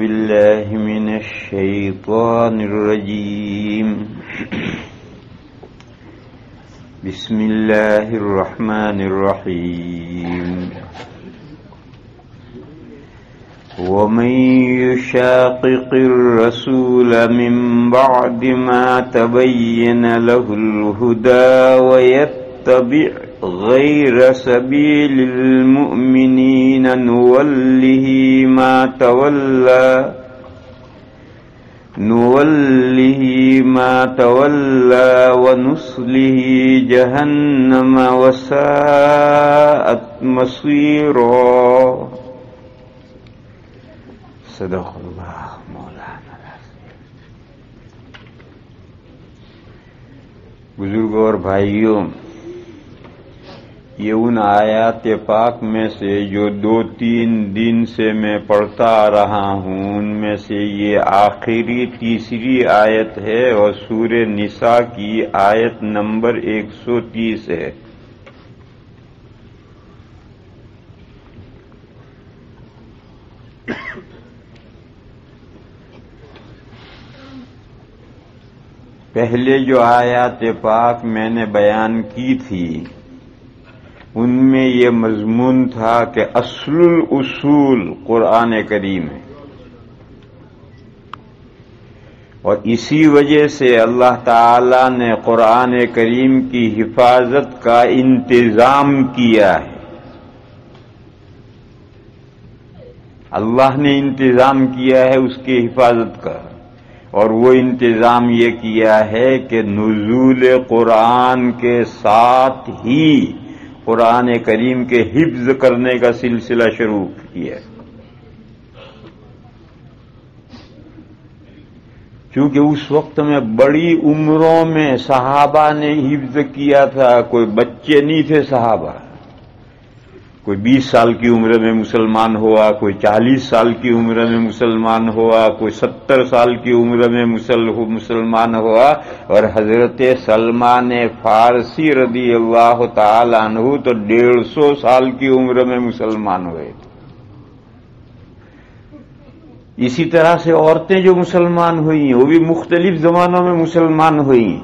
بالله من الشيطان الرجيم بسم الله الرحمن الرحيم ومن يشاقق الرسول من بعد ما تبين له الهدى ويتبع غير سبيل المؤمنين نوله ما تولى ونصله جهنم وساءت مصيرا صدق اللہ مولانا العظیم۔ بزرگوں اور بھائیوں، یہ ان آیات پاک میں سے جو 2-3 دن سے میں پڑھتا آ رہا ہوں، ان میں سے یہ آخری تیسری آیت ہے اور سورہ نساء کی آیت نمبر 130 ہے۔ پہلے جو آیات پاک میں نے بیان کی تھی ان میں یہ مضمون تھا کہ اصل الاصول قرآن کریم ہے، اور اسی وجہ سے اللہ تعالی نے قرآن کریم کی حفاظت کا انتظام کیا ہے۔ اللہ نے انتظام کیا ہے اس کی حفاظت کا، اور وہ انتظام یہ کیا ہے کہ نزول قرآن کے ساتھ ہی قرآن کریم کے حفظ کرنے کا سلسلہ شروع کیا، کیونکہ اس وقت میں بڑی عمروں میں صحابہ نے حفظ کیا تھا، کوئی بچے نہیں تھے صحابہ، کوئی 20 سال کی عمر میں مسلمان ہوا، کوئی 40 سال کی عمر میں مسلمان ہوا، کوئی 70 سال کی عمر میں مسلمان ہوا، اور حضرت سلمان فارسی رضی اللہ تعالی عنہ تو 150 سال کی عمر میں مسلمان ہوئے تھے۔ اسی طرح سے عورتیں جو مسلمان ہوئیں وہ بھی مختلف زمانوں میں مسلمان ہوئیں،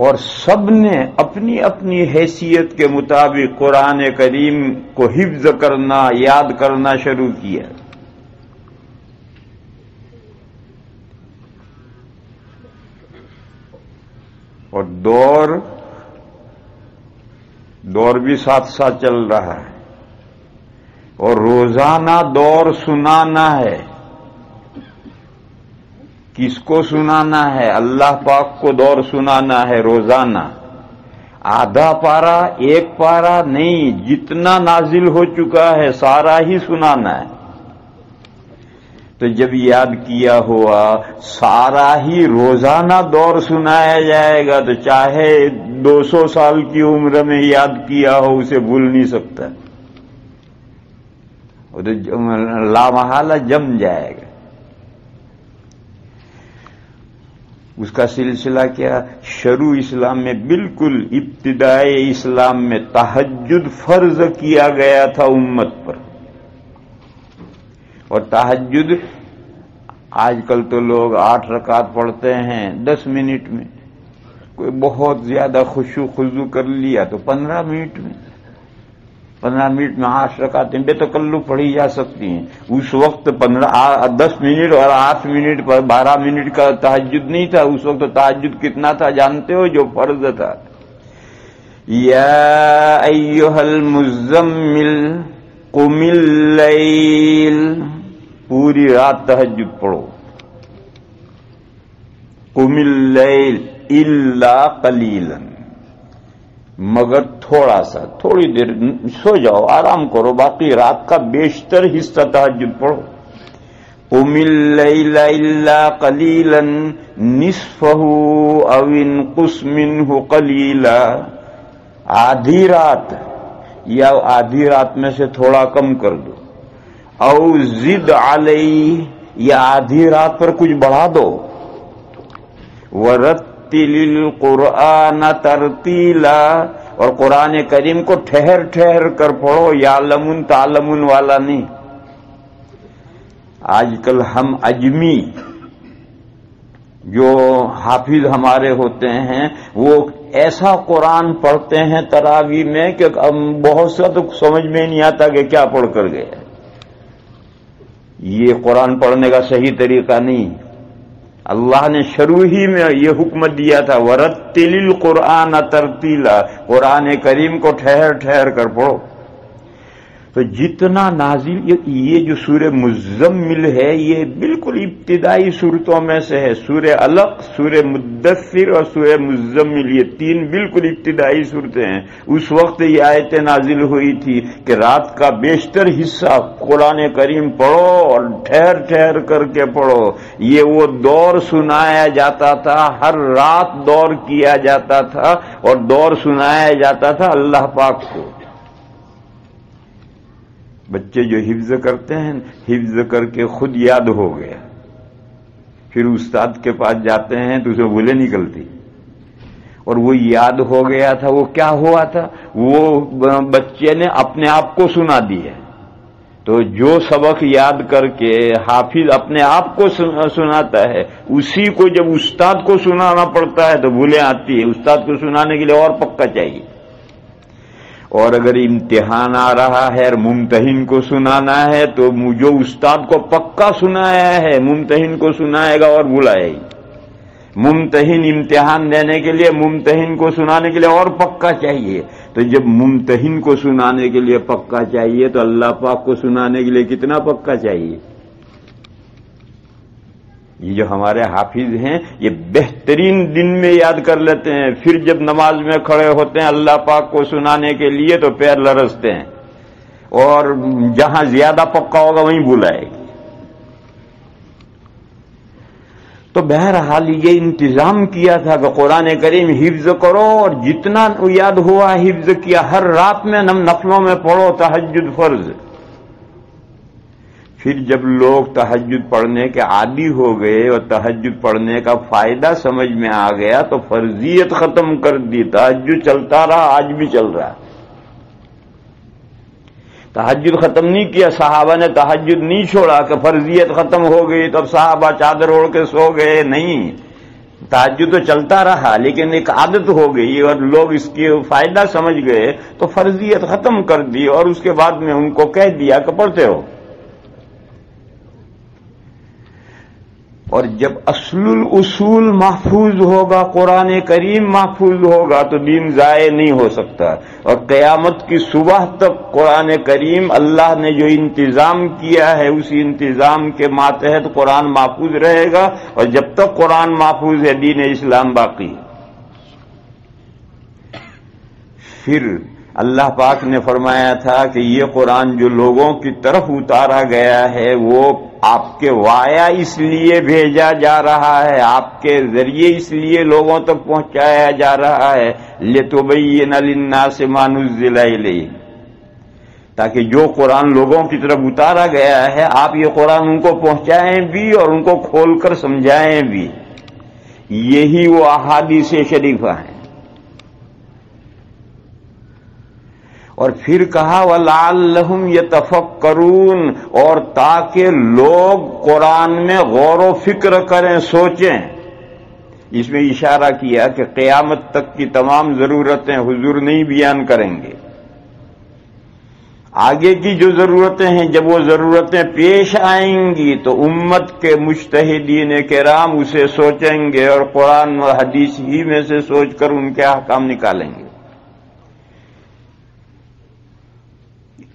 اور سب نے اپنی اپنی حیثیت کے مطابق قرآن کریم کو حفظ کرنا، یاد کرنا شروع کیا۔ اور دور بھی ساتھ ساتھ چل رہا ہے، اور روزانہ دور سنانا ہے۔ کس کو سنانا ہے؟ اللہ پاک کو دور سنانا ہے روزانہ، آدھا پارا 1 پارا نہیں، جتنا نازل ہو چکا ہے سارا ہی سنانا ہے۔ تو جب یاد کیا ہوا سارا ہی روزانہ دور سنایا جائے گا تو چاہے 200 سال کی عمر میں یاد کیا ہو اسے بھول نہیں سکتا، وہ تو لامحالہ جم جائے گا۔ اس کا سلسلہ کیا؟ شروع اسلام میں، بالکل ابتدائی اسلام میں تہجد فرض کیا گیا تھا امت پر، اور تہجد آج کل تو لوگ 8 رکعت پڑھتے ہیں 10 منٹ میں، کوئی بہت زیادہ خشوع خضوع کر لیا تو 15 منٹ میں 8 رکعتیں بے تکلف پڑھی جا سکتی ہیں۔ اس وقت 10 منٹ اور 8 منٹ پر 12 منٹ کا تہجد نہیں تھا، اس وقت تہجد کتنا تھا جانتے ہو؟ جو فرض تھا، یا ایھا المزمل قم اللیل، پوری رات تہجد پڑھو، قم اللیل الا قلیلا، مگر تھوڑا سا، تھوڑی دیر سو جاؤ، آرام کرو، باقی رات کا بیشتر حصہ تہجد پڑھو۔ قم اللیل الا قلیلا نصفہ او انقص منہ قلیلا، آدھی رات یا آدھی رات میں سے تھوڑا کم کر دو، او زد علیہ، یا آدھی رات پر کچھ بڑھا دو، ورتل القرآن ترتیلا، اور قرآن کریم کو ٹھہر ٹھہر کر پڑھو، یعلمون تعلمون والا نہیں۔ آج کل ہم اجمی جو حافظ ہمارے ہوتے ہیں وہ ایسا قرآن پڑھتے ہیں تراویح میں کہ بہت سا تو سمجھ میں نہیں آتا کہ کیا پڑھ کر گئے. یہ قرآن پڑھنے کا صحیح طریقہ نہیں. اللہ نے شروع ہی میں یہ حکم دیا تھا وَرَتِّلِ الْقُرْآنَ تَرْتِيلًا، قرآن کریم کو ٹھہر ٹھہر کر پڑھو. تو جتنا نازل یہ جو سورہ مزمل ہے یہ بالکل ابتدائی صورتوں میں سے ہے. سورہ علق، سورہ مدثر اور سورہ مزمل یہ تین بالکل ابتدائی صورتیں ہیں. اس وقت یہ آیتیں نازل ہوئی تھی کہ رات کا بیشتر حصہ قرآن کریم پڑھو اور ٹھہر ٹھہر کر کے پڑھو. یہ وہ دور سنایا جاتا تھا، ہر رات دور کیا جاتا تھا اور دور سنایا جاتا تھا اللہ پاک کو. بچے جو حفظ کرتے ہیں حفظ کر کے خود یاد ہو گیا، پھر استاد کے پاس جاتے ہیں تو اسے بھولے نکلتی. اور وہ یاد ہو گیا تھا، وہ کیا ہوا تھا، وہ بچے نے اپنے آپ کو سنا دی ہے. تو جو سبق یاد کر کے حافظ اپنے آپ کو سناتا ہے اسی کو جب استاد کو سنانا پڑتا ہے تو بھولیں آتی ہے. استاد کو سنانے کے لیے اور پکا چاہیے. اور اگر امتحان آ رہا ہے اور ممتحن کو سنانا ہے تو جو استاد کو پکا سنایا ہے ممتحن کو سنائے گا اور بلائے گا. ممتحن امتحان دینے کے لیے ممتحن کو سنانے کے لیے اور پکا چاہیے. تو جب ممتحن کو سنانے کے لیے پکا چاہیے تو اللہ پاک کو سنانے کے لیے کتنا پکا چاہیے. یہ جو ہمارے حافظ ہیں یہ بہترین دن میں یاد کر لیتے ہیں، پھر جب نماز میں کھڑے ہوتے ہیں اللہ پاک کو سنانے کے لیے تو پیر لرزتے ہیں اور جہاں زیادہ پکا ہوگا وہیں بلائے گی. تو بہرحال یہ انتظام کیا تھا کہ قرآن کریم حفظ کرو اور جتنا یاد ہوا حفظ کیا. ہر رات میں نفلوں میں پڑھو، تہجد فرض. پھر جب لوگ تہجد پڑھنے کے عادی ہو گئے اور تہجد پڑھنے کا فائدہ سمجھ میں آ گیا تو فرضیت ختم کر دی. تہجد چلتا رہا، آج بھی چل رہا. تہجد ختم نہیں کیا، صحابہ نے تہجد نہیں چھوڑا کہ فرضیت ختم ہو گئی تو اب صحابہ چادر اوڑھ کے سو گئے. نہیں، تہجد تو چلتا رہا لیکن ایک عادت ہو گئی اور لوگ اس کی فائدہ سمجھ گئے تو فرضیت ختم کر دی اور اس کے بعد میں ان کو کہہ دیا کہ پڑھتے ہو. اور جب اصل الاصول محفوظ ہوگا، قرآن کریم محفوظ ہوگا تو دین ضائع نہیں ہو سکتا. اور قیامت کی صبح تک قرآن کریم اللہ نے جو انتظام کیا ہے اسی انتظام کے ماتحت قرآن محفوظ رہے گا. اور جب تک قرآن محفوظ ہے دین اسلام باقی. پھر اللہ پاک نے فرمایا تھا کہ یہ قرآن جو لوگوں کی طرف اتارا گیا ہے وہ آپ کے وایا اس لیے بھیجا جا رہا ہے، آپ کے ذریعے اس لیے لوگوں تک پہنچایا جا رہا ہے لِتُبَيِّنَ لِلنَّاسِ مَا نُزِّلَ إِلَيْهِمْ، تاکہ جو قرآن لوگوں کی طرف اتارا گیا ہے آپ یہ قرآن ان کو پہنچائیں بھی اور ان کو کھول کر سمجھائیں بھی. یہی وہ احادیث شریفہ ہیں. اور پھر کہا وَلَعَلَّهُمْ يَتَفَكَّرُونَ، اور تاکہ لوگ قرآن میں غور و فکر کریں، سوچیں. اس میں اشارہ کیا کہ قیامت تک کی تمام ضرورتیں حضور نہیں بیان کریں گے. آگے کی جو ضرورتیں ہیں جب وہ ضرورتیں پیش آئیں گی تو امت کے مجتہدین کرام اسے سوچیں گے اور قرآن و حدیث ہی میں سے سوچ کر ان کے احکام نکالیں گے.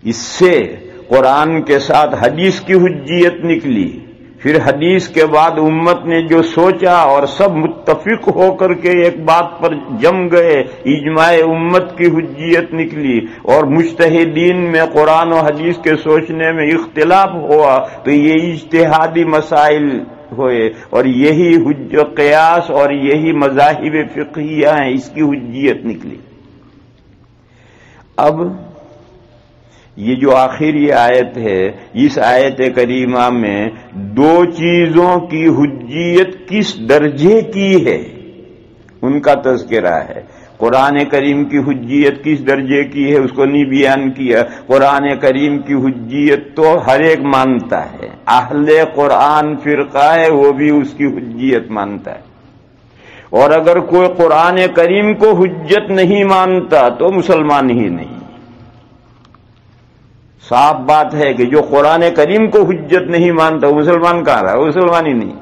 اس سے قرآن کے ساتھ حدیث کی حجیت نکلی. پھر حدیث کے بعد امت نے جو سوچا اور سب متفق ہو کر کے ایک بات پر جم گئے، اجماع امت کی حجیت نکلی. اور مجتہدین میں قرآن و حدیث کے سوچنے میں اختلاف ہوا تو یہ اجتہادی مسائل ہوئے اور یہی قیاس اور یہی مذاہب فقہیہ ہیں، اس کی حجیت نکلی. اب یہ جو آخری آیت ہے اس آیت کریمہ میں دو چیزوں کی حجیت کس درجے کی ہے ان کا تذکرہ ہے. قرآن کریم کی حجیت کس درجے کی ہے اس کو نہیں بیان کیا. قرآن کریم کی حجیت تو ہر ایک مانتا ہے، اہل قرآن فرقہ ہے وہ بھی اس کی حجیت مانتا ہے. اور اگر کوئی قرآن کریم کو حجت نہیں مانتا تو مسلمان ہی نہیں. صاف بات ہے کہ جو قرآن کریم کو حجت نہیں مانتا وہ مسلمان کہاں رہا؟ وہ مسلمان ہی نہیں.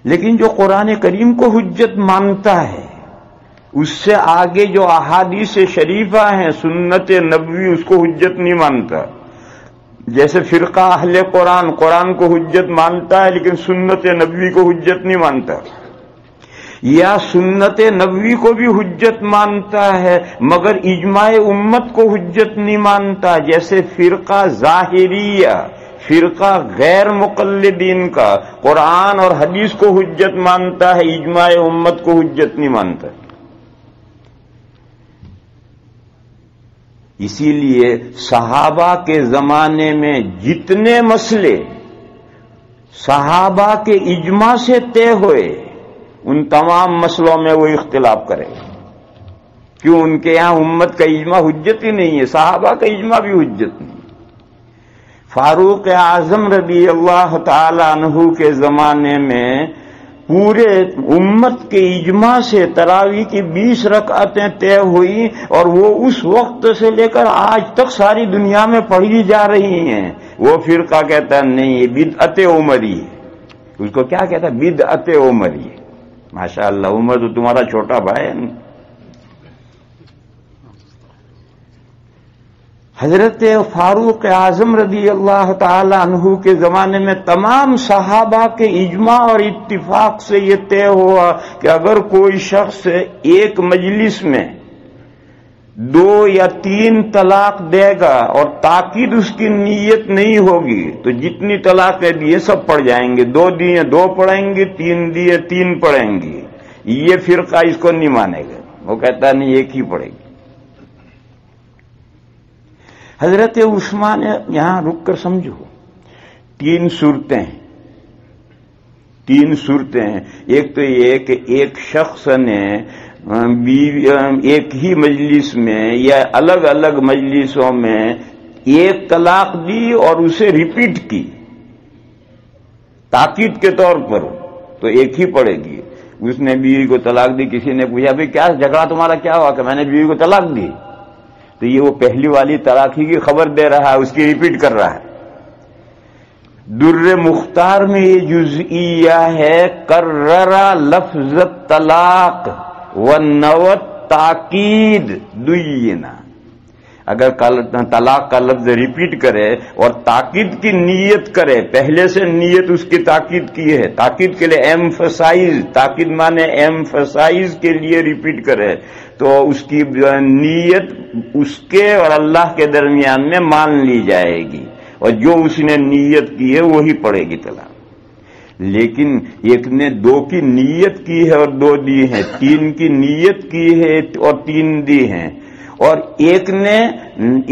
لیکن جو قرآن کریم کو حجت مانتا ہے اس سے آگے جو احادیث شریفہ ہیں سنت نبوی اس کو حجت نہیں مانتا. جیسے فرقہ اہل قرآن قرآن کو حجت مانتا ہے لیکن سنت نبوی کو حجت نہیں مانتا، یا سنت نبوی کو بھی حجت مانتا ہے مگر اجماع امت کو حجت نہیں مانتا. جیسے فرقہ ظاہریہ، فرقہ غیر مقلدین کا قرآن اور حدیث کو حجت مانتا ہے، اجماع امت کو حجت نہیں مانتا. اسی لیے صحابہ کے زمانے میں جتنے مسئلے صحابہ کے اجماع سے طے ہوئے ان تمام مسئلوں میں وہ اختلاف کرے. کیوں؟ ان کے یہاں امت کا اجماع حجت ہی نہیں ہے، صحابہ کا اجماع بھی حجت نہیں. فاروق اعظم رضی اللہ تعالی عنہ کے زمانے میں پورے امت کے اجماع سے تراویح کی 20 رکعتیں طے ہوئی اور وہ اس وقت سے لے کر آج تک ساری دنیا میں پڑھی جا رہی ہیں. وہ فرقہ کہتا ہے نہیں یہ بدعت عمری ہے. اس کو کیا کہتا ہے؟ بدعت عمری. ماشاءاللہ عمر تو تمہارا چھوٹا بھائی ہے. حضرت فاروق اعظم رضی اللہ تعالی عنہ کے زمانے میں تمام صحابہ کے اجماع اور اتفاق سے یہ طے ہوا کہ اگر کوئی شخص ایک مجلس میں 2 یا 3 طلاق دے گا اور تاکید اس کی نیت نہیں ہوگی تو جتنی طلاقیں دیے سب پڑھ جائیں گے. 2 دیے 2 پڑھیں گے، 3 دیے 3 پڑھیں گے. یہ فرقہ اس کو نہیں مانے گا، وہ کہتا نہیں ایک ہی پڑھے گی. حضرت عثمان یہاں رک کر سمجھو 3 صورتیں ہیں. ایک تو یہ کہ ایک شخص نے ایک ہی مجلس میں یا الگ الگ مجلسوں میں ایک طلاق دی اور اسے ریپیٹ کی تاکید کے طور پر تو ایک ہی پڑے گی. اس نے بیوی کو طلاق دی، کسی نے پوچھا بھئی کیا جھگڑا تمہارا کیا ہوا؟ کہ میں نے بیوی کو طلاق دی. تو یہ وہ پہلی والی طلاق ہی کی خبر دے رہا ہے، اس کی ریپیٹ کر رہا ہے. در مختار میں یہ جزئیہ ہے کررا لفظ طلاق ونوت تاکید دینا. اگر طلاق کا لفظ ریپیٹ کرے اور تاکید کی نیت کرے، پہلے سے نیت اس کی تاکید کی ہے، تاکید کے لیے ایمفسائز، تاکید مانے ایمفسائز کے لیے ریپیٹ کرے تو اس کی نیت اس کے اور اللہ کے درمیان میں مان لی جائے گی اور جو اس نے نیت کی ہے وہی پڑے گی طلاق. لیکن ایک نے 2 کی نیت کی ہے اور 2 دی ہیں، 3 کی نیت کی ہے اور 3 دی ہیں، اور ایک نے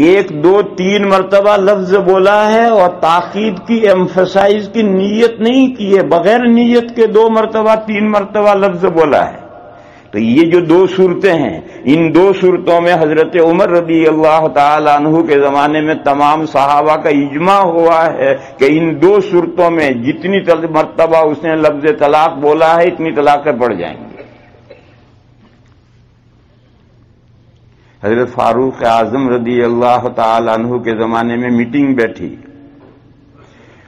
1 2 3 مرتبہ لفظ بولا ہے اور تاکید کی ایمفسائز کی نیت نہیں کی ہے، بغیر نیت کے 2 مرتبہ 3 مرتبہ لفظ بولا ہے. تو یہ جو 2 صورتیں ہیں ان 2 صورتوں میں حضرت عمر رضی اللہ تعالی عنہ کے زمانے میں تمام صحابہ کا اجماع ہوا ہے کہ ان 2 صورتوں میں جتنی مرتبہ اس نے لفظ طلاق بولا ہے اتنی طلاقیں پڑ جائیں گی. حضرت فاروق اعظم رضی اللہ تعالی عنہ کے زمانے میں میٹنگ بیٹھی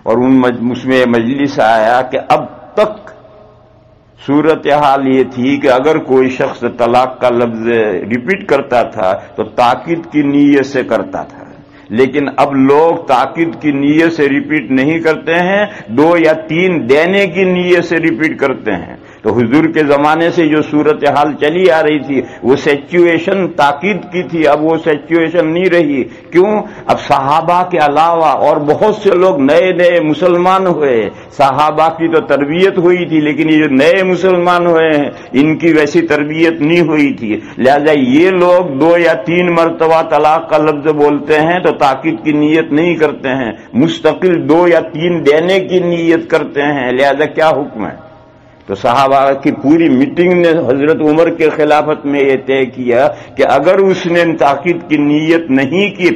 اور اس میں مجلس آیا کہ اب تک صورتحال یہ تھی کہ اگر کوئی شخص طلاق کا لفظ ریپیٹ کرتا تھا تو تاکید کی نیت سے کرتا تھا، لیکن اب لوگ تاکید کی نیت سے ریپیٹ نہیں کرتے ہیں، 2 یا 3 دینے کی نیت سے ریپیٹ کرتے ہیں. تو حضور کے زمانے سے جو صورتحال چلی آ رہی تھی وہ سچویشن تاکید کی تھی، اب وہ سچویشن نہیں رہی. کیوں؟ اب صحابہ کے علاوہ اور بہت سے لوگ نئے نئے مسلمان ہوئے. صحابہ کی تو تربیت ہوئی تھی لیکن یہ جو نئے مسلمان ہوئے ہیں ان کی ویسی تربیت نہیں ہوئی تھی، لہذا یہ لوگ 2 یا 3 مرتبہ طلاق کا لفظ بولتے ہیں تو تاکید کی نیت نہیں کرتے ہیں، مستقل 2 یا 3 دینے کی نیت کرتے ہیں. لہذا کیا حکم ہے؟ تو صحابہ کی پوری میٹنگ نے حضرت عمر کے خلافت میں یہ طے کیا کہ اگر اس نے تاکید کی نیت نہیں کی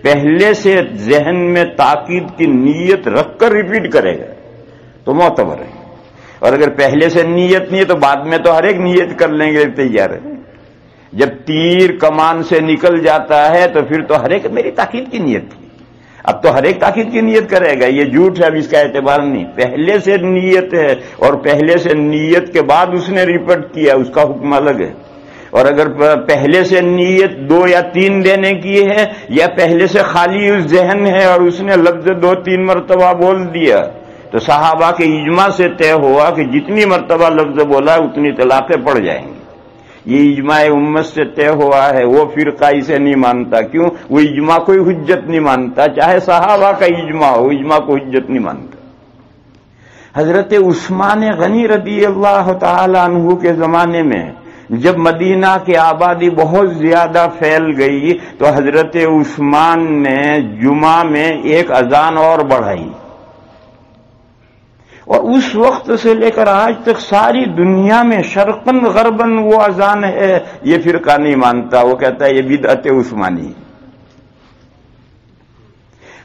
پہلے سے ذہن میں تاکید کی نیت رکھ کر ریپیٹ کرے گا تو معتبر ہے، اور اگر پہلے سے نیت نہیں ہے تو بعد میں تو ہر ایک نیت کر لیں گے تیار ہے۔ جب تیر کمان سے نکل جاتا ہے تو پھر تو ہر ایک میری تاکید کی نیت تھی، اب تو ہر ایک تاکید کی نیت کرے گا، یہ جھوٹ ہے، اب اس کا اعتبار نہیں، پہلے سے نیت ہے اور پہلے سے نیت کے بعد اس نے ریپیٹ کیا، اس کا حکم الگ ہے۔ اور اگر پہلے سے نیت 2 یا 3 دینے کی ہے یا پہلے سے خالی اس ذہن ہے اور اس نے لفظ 2-3 مرتبہ بول دیا تو صحابہ کے اجماع سے طے ہوا کہ جتنی مرتبہ لفظ بولا اتنی طلاقیں پڑ جائیں گی۔ یہ اجماع امت سے طے ہوا ہے، وہ فرقہ اسے نہیں مانتا، کیوں؟ وہ اجماع کوئی حجت نہیں مانتا، چاہے صحابہ کا اجماع ہو، اجماع کو حجت نہیں مانتا۔ حضرت عثمان غنی رضی اللہ تعالی عنہ کے زمانے میں جب مدینہ کی آبادی بہت زیادہ پھیل گئی تو حضرت عثمان نے جمعہ میں ایک اذان اور بڑھائی، اور اس وقت سے لے کر آج تک ساری دنیا میں شرقاً غرباً وہ اذان ہے، یہ فرقہ نہیں مانتا، وہ کہتا ہے یہ بدعت عثمانی۔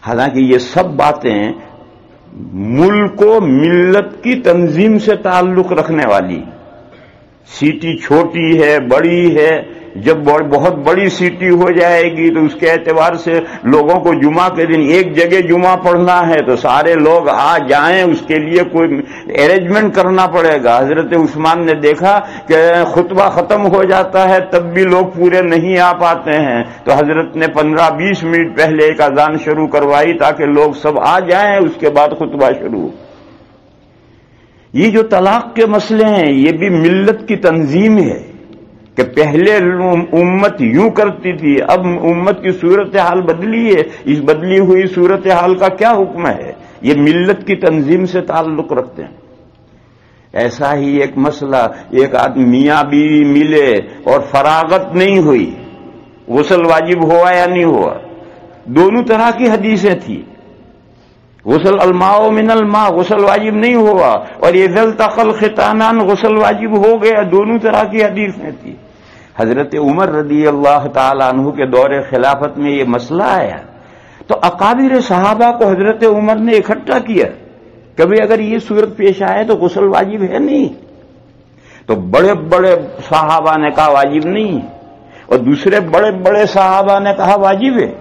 حالانکہ یہ سب باتیں ملک و ملت کی تنظیم سے تعلق رکھنے والی، سیٹی چھوٹی ہے بڑی ہے، جب بہت بڑی سیٹی ہو جائے گی تو اس کے اعتبار سے لوگوں کو جمعہ کے دن ایک جگہ جمعہ پڑھنا ہے تو سارے لوگ آ جائیں، اس کے لیے کوئی ارینجمنٹ کرنا پڑے گا۔ حضرت عثمان نے دیکھا کہ خطبہ ختم ہو جاتا ہے تب بھی لوگ پورے نہیں آ پاتے ہیں، تو حضرت نے 15-20 منٹ پہلے ایک اذان شروع کروائی تاکہ لوگ سب آ جائیں، اس کے بعد خطبہ شروع۔ یہ جو طلاق کے مسئلے ہیں یہ بھی ملت کی تنظیم ہے کہ پہلے امت یوں کرتی تھی، اب امت کی صورتحال بدلی ہے، اس بدلی ہوئی صورتحال کا کیا حکم ہے؟ یہ ملت کی تنظیم سے تعلق رکھتے ہیں۔ ایسا ہی ایک مسئلہ، ایک آدمی میاں بیوی ملے اور فراغت نہیں ہوئی، غسل واجب ہوا یا نہیں ہوا؟ دونوں طرح کی حدیثیں تھیں، غسل الماء من الماء، غسل واجب نہیں ہوا، اور اذا التقى الختانان، غسل واجب ہو گیا، دونوں طرح کی حدیثیں تھی۔ حضرت عمر رضی اللہ تعالی عنہ کے دور خلافت میں یہ مسئلہ آیا تو اکابر صحابہ کو حضرت عمر نے اکٹھا کیا، کبھی اگر یہ صورت پیش آئے تو غسل واجب ہے نہیں، تو بڑے بڑے صحابہ نے کہا واجب نہیں، اور دوسرے بڑے بڑے صحابہ نے کہا واجب ہے۔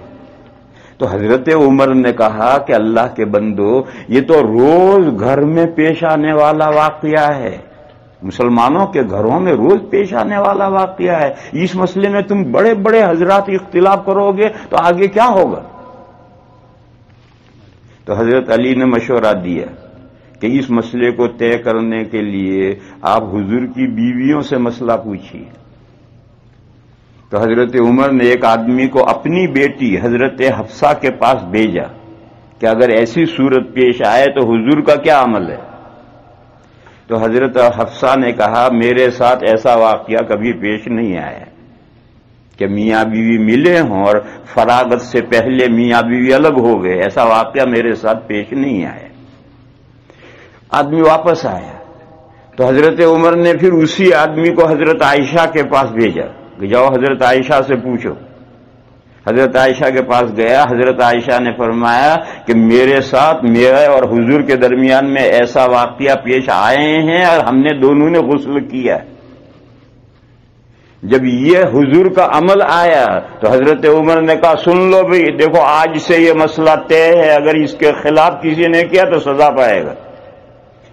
تو حضرت عمر نے کہا کہ اللہ کے بندو، یہ تو روز گھر میں پیش آنے والا واقعہ ہے، مسلمانوں کے گھروں میں روز پیش آنے والا واقعہ ہے، اس مسئلے میں تم بڑے بڑے حضرات اختلاف کرو گے تو آگے کیا ہوگا؟ تو حضرت علی نے مشورہ دیا کہ اس مسئلے کو طے کرنے کے لیے آپ حضور کی بیویوں سے مسئلہ پوچھیے۔ تو حضرت عمر نے ایک آدمی کو اپنی بیٹی حضرت حفصہ کے پاس بھیجا کہ اگر ایسی صورت پیش آئے تو حضور کا کیا عمل ہے؟ تو حضرت حفصہ نے کہا میرے ساتھ ایسا واقعہ کبھی پیش نہیں آیا کہ میاں بیوی ملے ہوں اور فراغت سے پہلے میاں بیوی الگ ہو گئے، ایسا واقعہ میرے ساتھ پیش نہیں آیا۔ آدمی واپس آیا تو حضرت عمر نے پھر اسی آدمی کو حضرت عائشہ کے پاس بھیجا کہ جاؤ حضرت عائشہ سے پوچھو۔ حضرت عائشہ کے پاس گیا، حضرت عائشہ نے فرمایا کہ میرے ساتھ میرے اور حضور کے درمیان میں ایسا واقعہ پیش آئے ہیں اور ہم نے دونوں نے غسل کیا۔ جب یہ حضور کا عمل آیا تو حضرت عمر نے کہا سن لو بھئی، دیکھو آج سے یہ مسئلہ طے ہے، اگر اس کے خلاف کسی نے کیا تو سزا پائے گا۔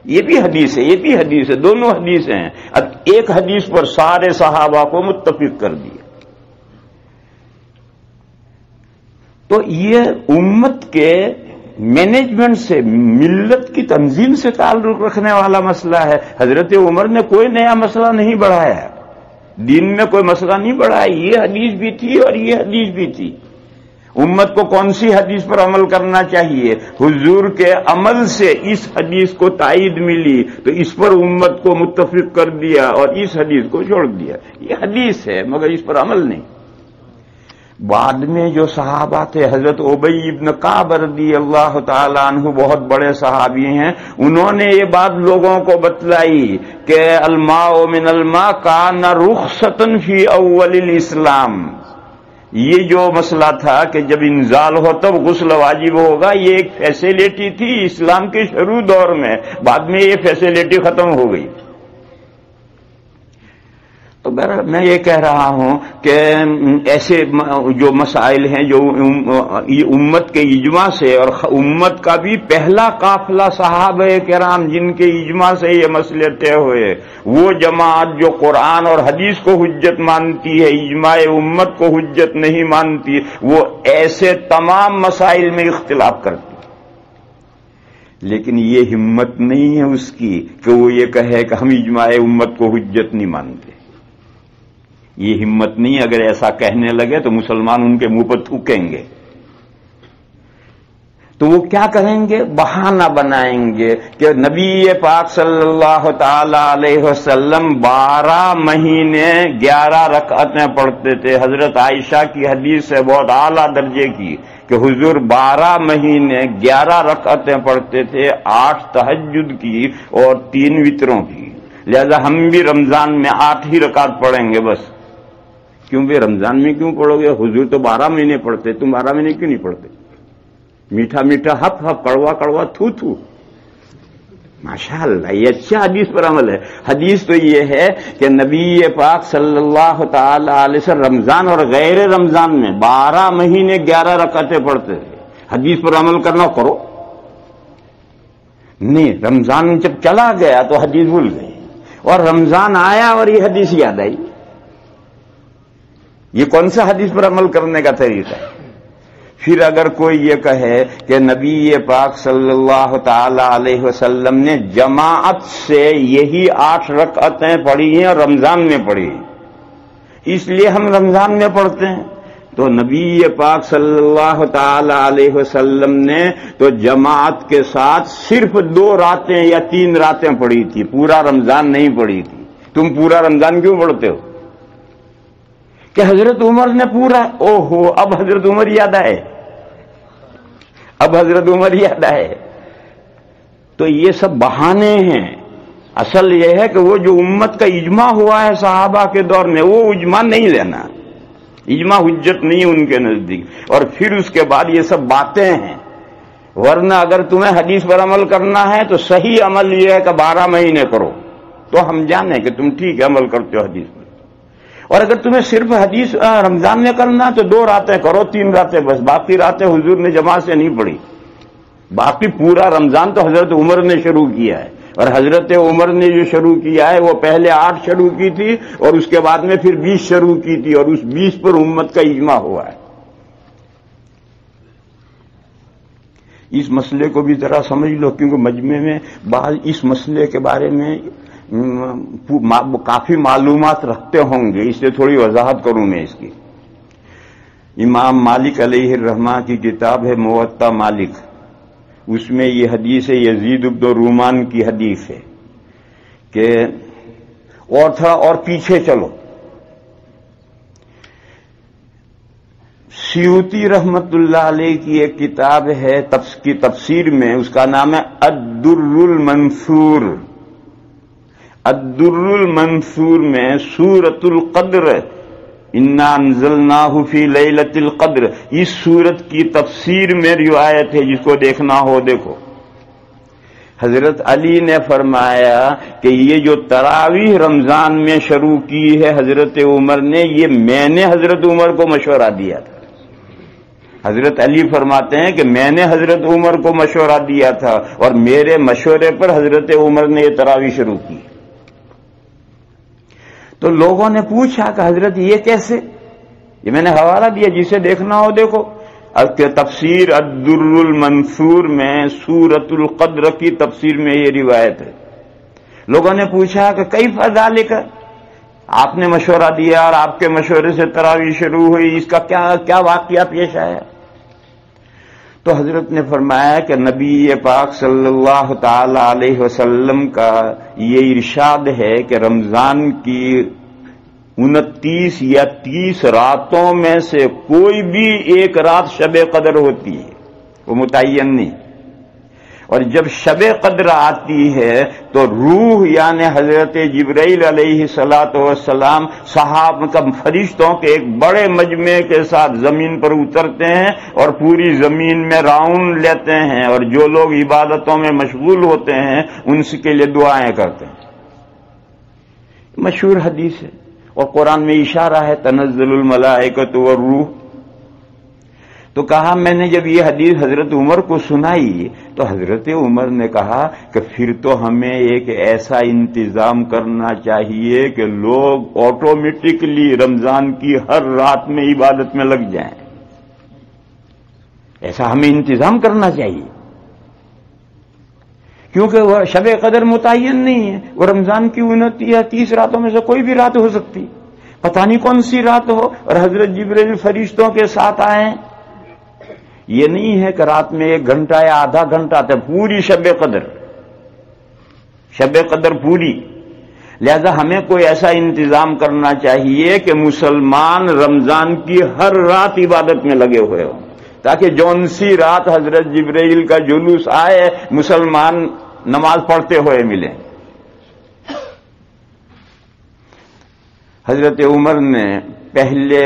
یہ بھی حدیث ہے، یہ بھی حدیث ہے، دونوں حدیثیں ہیں۔ اب ایک حدیث پر سارے صحابہ کو متفق کر دیا۔ تو یہ امت کے مینجمنٹ سے، ملت کی تنظیم سے تعلق رکھنے والا مسئلہ ہے۔ حضرت عمر نے کوئی نیا مسئلہ نہیں بڑھایا، دین میں کوئی مسئلہ نہیں بڑھایا، یہ حدیث بھی تھی اور یہ حدیث بھی تھی۔ امت کو کون سی حدیث پر عمل کرنا چاہیے؟ حضور کے عمل سے اس حدیث کو تائید ملی تو اس پر امت کو متفق کر دیا اور اس حدیث کو چھوڑ دیا۔ یہ حدیث ہے مگر اس پر عمل نہیں۔ بعد میں جو صحابہ تھے، حضرت ابی ابن کعب رضی اللہ تعالی عنہ بہت بڑے صحابی ہیں، انہوں نے یہ بات لوگوں کو بتلائی کہ الماء من الماء کان رخصۃ فی اول الاسلام. یہ جو مسئلہ تھا کہ جب انزال ہو تب غسل واجب ہوگا، یہ ایک فیسلٹی تھی اسلام کے شروع دور میں، بعد میں یہ فیسلٹی ختم ہو گئی. تو میں یہ کہہ رہا ہوں کہ ایسے جو مسائل ہیں جو امت کے اجماع سے، اور امت کا بھی پہلا قافلہ صحابہ کرام جن کے اجماع سے یہ مسئلے طے ہوئے، وہ جماعت جو قرآن اور حدیث کو حجت مانتی ہے، اجماع امت کو حجت نہیں مانتی، وہ ایسے تمام مسائل میں اختلاف کرتی. لیکن یہ ہمت نہیں ہے اس کی کہ وہ یہ کہے کہ ہم اجماع امت کو حجت نہیں مانتے. یہ ہمت نہیں. اگر ایسا کہنے لگے تو مسلمان ان کے منہ پر تھوکیں گے. تو وہ کیا کریں گے؟ بہانہ بنائیں گے کہ نبی پاک صلی اللہ تعالی علیہ وسلم 12 مہینے 11 رکعتیں پڑھتے تھے. حضرت عائشہ کی حدیث ہے بہت اعلیٰ درجے کی کہ حضور 12 مہینے 11 رکعتیں پڑھتے تھے، 8 تہجد کی اور 3 وتروں کی. لہذا ہم بھی رمضان میں 8 ہی رکعت پڑھیں گے بس. کیوں بھی رمضان میں کیوں پڑھو گے؟ حضور تو 12 مہینے پڑھتے، تم 12 مہینے کیوں نہیں پڑھتے؟ میٹھا میٹھا ہپ ہپ، کڑوا کڑوا تھو تھو. ماشاءاللہ یہ اچھا حدیث پر عمل ہے. حدیث تو یہ ہے کہ نبی پاک صلی اللہ تعالی علیہ وسلم رمضان اور غیر رمضان میں 12 مہینے 11 رکعتیں پڑھتے تھے. حدیث پر عمل کرنا کرو. نہیں، رمضان جب چلا گیا تو حدیث بھول گئی، اور رمضان آیا اور یہ حدیث یاد آئی. یہ کون سا حدیث پر عمل کرنے کا طریقہ ہے؟ پھر اگر کوئی یہ کہے کہ نبی پاک صلی اللہ تعالی علیہ وسلم نے جماعت سے یہی 8 رکعتیں پڑھی ہیں اور رمضان میں پڑھی ہیں، اس لیے ہم رمضان میں پڑھتے ہیں، تو نبی پاک صلی اللہ تعالی علیہ وسلم نے تو جماعت کے ساتھ صرف 2 راتیں یا 3 راتیں پڑھی تھی، پورا رمضان نہیں پڑھی تھی. تم پورا رمضان کیوں پڑھتے ہو؟ کہ حضرت عمر نے پورا. اوہو، اب حضرت عمر یاد آئے، اب حضرت عمر یاد آئے. تو یہ سب بہانے ہیں. اصل یہ ہے کہ وہ جو امت کا اجماع ہوا ہے صحابہ کے دور میں، وہ اجماع نہیں لینا. اجماع حجت نہیں ان کے نزدیک. اور پھر اس کے بعد یہ سب باتیں ہیں. ورنہ اگر تمہیں حدیث پر عمل کرنا ہے تو صحیح عمل یہ ہے کہ 12 مہینے کرو، تو ہم جانیں کہ تم ٹھیک ہے عمل کرتے ہو حدیث پر. اور اگر تمہیں صرف حدیث رمضان میں کرنا تو 2 راتیں کرو، 3 راتیں بس. باقی راتیں حضور نے جماعت سے نہیں پڑھی. باقی پورا رمضان تو حضرت عمر نے شروع کیا ہے، اور حضرت عمر نے جو شروع کیا ہے وہ پہلے 8 شروع کی تھی اور اس کے بعد میں پھر 20 شروع کی تھی، اور اس 20 پر امت کا اجماع ہوا ہے. اس مسئلے کو بھی ذرا سمجھ لو، کیونکہ مجمع میں بعض اس مسئلے کے بارے میں کافی معلومات رکھتے ہوں گے، اس لیے تھوڑی وضاحت کروں میں اس کی. امام مالک علیہ الرحمہ کی کتاب ہے موطا مالک، اس میں یہ حدیث ہے، یزید بن رومان کی حدیث ہے کہ اور تھوڑا اور پیچھے چلو، سیوطی رحمت اللہ علیہ کی ایک کتاب ہے کی تفسیر میں، اس کا نام ہے الدر المنثور. الدر المنثور میں سورۃ القدر، انا انزلناہ فی لیلۃ القدر، اس سورت کی تفسیر میں روایت ہے، جس کو دیکھنا ہو دیکھو. حضرت علی نے فرمایا کہ یہ جو تراویح رمضان میں شروع کی ہے حضرت عمر نے، یہ میں نے حضرت عمر کو مشورہ دیا تھا. حضرت علی فرماتے ہیں کہ میں نے حضرت عمر کو مشورہ دیا تھا، اور میرے مشورے پر حضرت عمر نے یہ تراویح شروع کی. تو لوگوں نے پوچھا کہ حضرت یہ کیسے؟ یہ میں نے حوالہ دیا، جسے دیکھنا ہو دیکھو. تفسیر الدر المنثور میں سورۃ القدر کی تفسیر میں یہ روایت ہے. لوگوں نے پوچھا کہ کیف ذالک، آپ نے مشورہ دیا اور آپ کے مشورے سے تراویح شروع ہوئی، اس کا کیا واقعہ پیش آیا؟ تو حضرت نے فرمایا کہ نبی پاک صلی اللہ تعالی علیہ وسلم کا یہ ارشاد ہے کہ رمضان کی 29 یا 30 راتوں میں سے کوئی بھی ایک رات شب قدر ہوتی ہے، وہ متعین نہیں۔ اور جب شب قدر آتی ہے تو روح یعنی حضرت جبرائیل علیہ الصلوۃ والسلام صحابہ کا فرشتوں کے ایک بڑے مجمع کے ساتھ زمین پر اترتے ہیں اور پوری زمین میں راؤنڈ لیتے ہیں، اور جو لوگ عبادتوں میں مشغول ہوتے ہیں ان کے لیے دعائیں کرتے ہیں۔ مشہور حدیث ہے، اور قرآن میں اشارہ ہے تنزل الملائکۃ والروح۔ تو کہا میں نے جب یہ حدیث حضرت عمر کو سنائی تو حضرت عمر نے کہا کہ پھر تو ہمیں ایک ایسا انتظام کرنا چاہیے کہ لوگ آٹومیٹکلی رمضان کی ہر رات میں عبادت میں لگ جائیں، ایسا ہمیں انتظام کرنا چاہیے، کیونکہ وہ شب قدر متعین نہیں ہے، وہ رمضان کی 29 یا 30 راتوں میں سے کوئی بھی رات ہو سکتی، پتہ نہیں کون سی رات ہو، اور حضرت جبرائیل فرشتوں کے ساتھ آئیں۔ یہ نہیں ہے کہ رات میں 1 گھنٹہ یا آدھا گھنٹہ تھا، پوری شب قدر پوری۔ لہذا ہمیں کوئی ایسا انتظام کرنا چاہیے کہ مسلمان رمضان کی ہر رات عبادت میں لگے ہوئے ہوں، تاکہ جون سی رات حضرت جبرائیل کا جلوس آئے مسلمان نماز پڑھتے ہوئے ملیں۔ حضرت عمر نے پہلے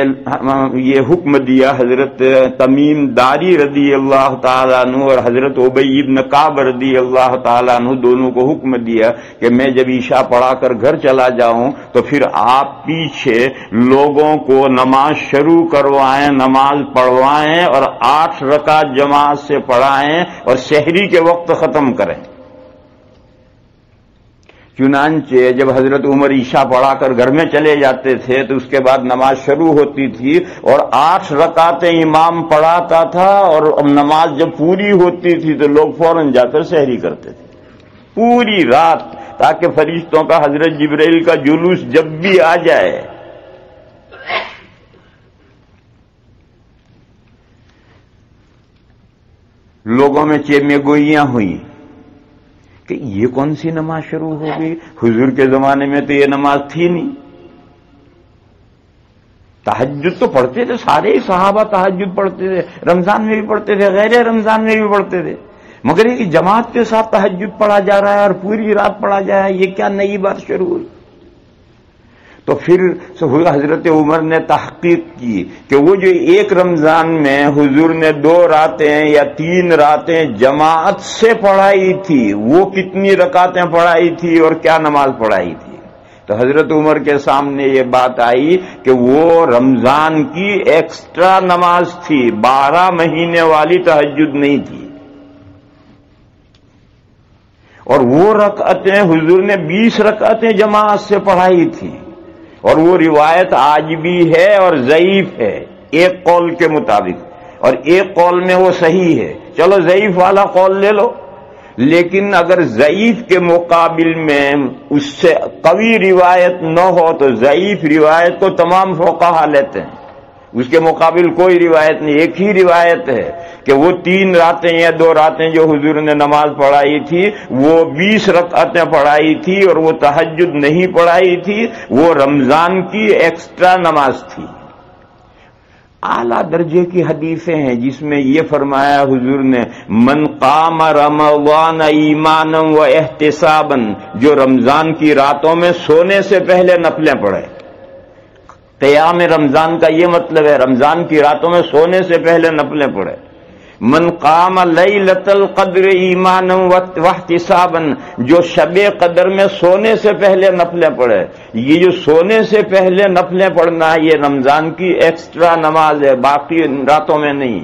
یہ حکم دیا، حضرت تمیم داری رضی اللہ تعالیٰ عنہ اور حضرت ابی بن کعب رضی اللہ تعالیٰ عنہ دونوں کو حکم دیا کہ میں جب عشاء پڑھا کر گھر چلا جاؤں تو پھر آپ پیچھے لوگوں کو نماز شروع کروائیں، نماز پڑھوائیں اور 8 رکعت جماعت سے پڑھائیں اور سحری کے وقت ختم کریں۔ چنانچہ جب حضرت عمر عشاء پڑھا کر گھر میں چلے جاتے تھے تو اس کے بعد نماز شروع ہوتی تھی اور 8 رکعتیں امام پڑھاتا تھا، اور نماز جب پوری ہوتی تھی تو لوگ فوراً جا کر سحری کرتے تھے پوری رات، تاکہ فرشتوں کا حضرت جبرائیل کا جلوس جب بھی آ جائے۔ لوگوں میں چیمے گوئیاں ہوئیں کہ یہ کون سی نماز شروع ہو گئی، حضور کے زمانے میں تو یہ نماز تھی نہیں۔ تہجد تو پڑھتے تھے، سارے ہی صحابہ تہجد پڑھتے تھے، رمضان میں بھی پڑھتے تھے، غیر رمضان میں بھی پڑھتے تھے، مگر یہ جماعت کے ساتھ تہجد پڑھا جا رہا ہے اور پوری رات پڑھا جا رہا ہے، یہ کیا نئی بات شروع ہوئی؟ تو پھر حضرت عمر نے تحقیق کی کہ وہ جو 1 رمضان میں حضور نے 2 راتیں یا 3 راتیں جماعت سے پڑھائی تھی، وہ کتنی رکعتیں پڑھائی تھی اور کیا نماز پڑھائی تھی؟ تو حضرت عمر کے سامنے یہ بات آئی کہ وہ رمضان کی ایکسٹرا نماز تھی، 12 مہینے والی تہجد نہیں تھی، اور وہ رکعتیں حضور نے 20 رکعتیں جماعت سے پڑھائی تھی، اور وہ روایت آج بھی ہے اور ضعیف ہے ایک قول کے مطابق، اور ایک قول میں وہ صحیح ہے، چلو ضعیف والا قول لے لو، لیکن اگر ضعیف کے مقابل میں اس سے قوی روایت نہ ہو تو ضعیف روایت کو تمام فقہا لیتے ہیں، اس کے مقابل کوئی روایت نہیں، ایک ہی روایت ہے کہ وہ 3 راتیں یا 2 راتیں جو حضور نے نماز پڑھائی تھی وہ 20 رکعتیں پڑھائی تھی، اور وہ تہجد نہیں پڑھائی تھی، وہ رمضان کی ایکسٹرا نماز تھی۔ اعلیٰ درجے کی حدیثیں ہیں جس میں یہ فرمایا حضور نے، من قام رمضان ایمانا و احتسابا، جو رمضان کی راتوں میں سونے سے پہلے نفلیں پڑھے۔ قیام رمضان کا یہ مطلب ہے رمضان کی راتوں میں سونے سے پہلے نفلیں پڑھے۔ من قام لیلۃ القدر ایمانا واحتسابا، جو شب قدر میں سونے سے پہلے نفلیں پڑھے۔ یہ جو سونے سے پہلے نفلیں پڑھنا ہے یہ رمضان کی ایکسٹرا نماز ہے، باقی راتوں میں نہیں۔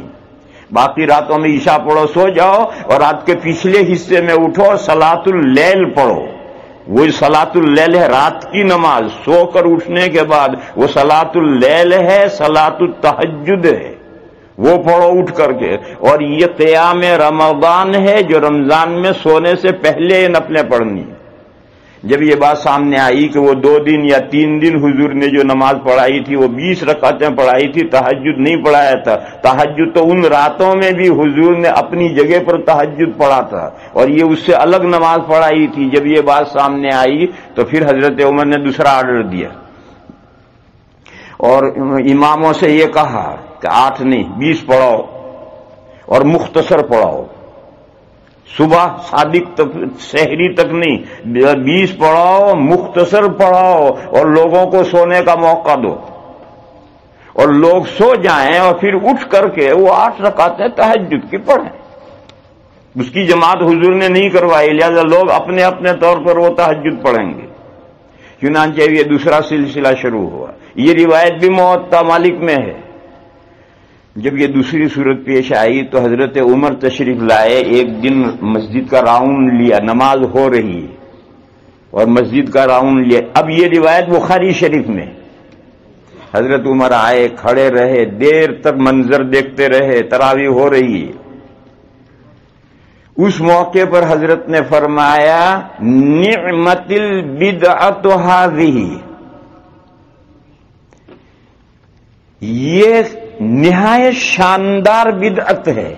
باقی راتوں میں عشاء پڑھو، سو جاؤ، اور رات کے پچھلے حصے میں اٹھو اور صلاۃ اللیل پڑھو۔ وہی صلاۃ اللیل ہے، رات کی نماز، سو کر اٹھنے کے بعد وہ صلاۃ اللیل ہے، صلاۃ التہجد ہے، وہ پڑھو اٹھ کر کے۔ اور یہ قیام رمضان ہے جو رمضان میں سونے سے پہلے نفلیں پڑھنی۔ جب یہ بات سامنے آئی کہ وہ 2 دن یا 3 دن حضور نے جو نماز پڑھائی تھی وہ 20 رکعتیں پڑھائی تھی، تہجد نہیں پڑھایا تھا، تہجد تو ان راتوں میں بھی حضور نے اپنی جگہ پر تہجد پڑھا تھا، اور یہ اس سے الگ نماز پڑھائی تھی۔ جب یہ بات سامنے آئی تو پھر حضرت عمر نے دوسرا آرڈر دیا اور اماموں سے یہ کہا کہ 8 نہیں 20 پڑھاؤ اور مختصر پڑھاؤ، صبح صادق تک سحری تک نہیں، 20 پڑھاؤ مختصر پڑھاؤ اور لوگوں کو سونے کا موقع دو، اور لوگ سو جائیں اور پھر اٹھ کر کے وہ 8 رکعتیں تہجد کی پڑھیں۔ اس کی جماعت حضور نے نہیں کروائی، لہذا لوگ اپنے اپنے طور پر وہ تہجد پڑھیں گے۔ چنانچہ یہ دوسرا سلسلہ شروع ہوا۔ یہ روایت بھی موطا مالک میں ہے۔ جب یہ دوسری صورت پیش آئی تو حضرت عمر تشریف لائے، ایک دن مسجد کا راؤنڈ لیا، نماز ہو رہی ہے اور مسجد کا راؤنڈ لیا۔ اب یہ روایت بخاری شریف میں، حضرت عمر آئے، کھڑے رہے، دیر تک منظر دیکھتے رہے، تراویح ہو رہی ہے۔ اس موقع پر حضرت نے فرمایا نعمت البدعۃ ھذہ، یہ نہایت شاندار بدعت ہے۔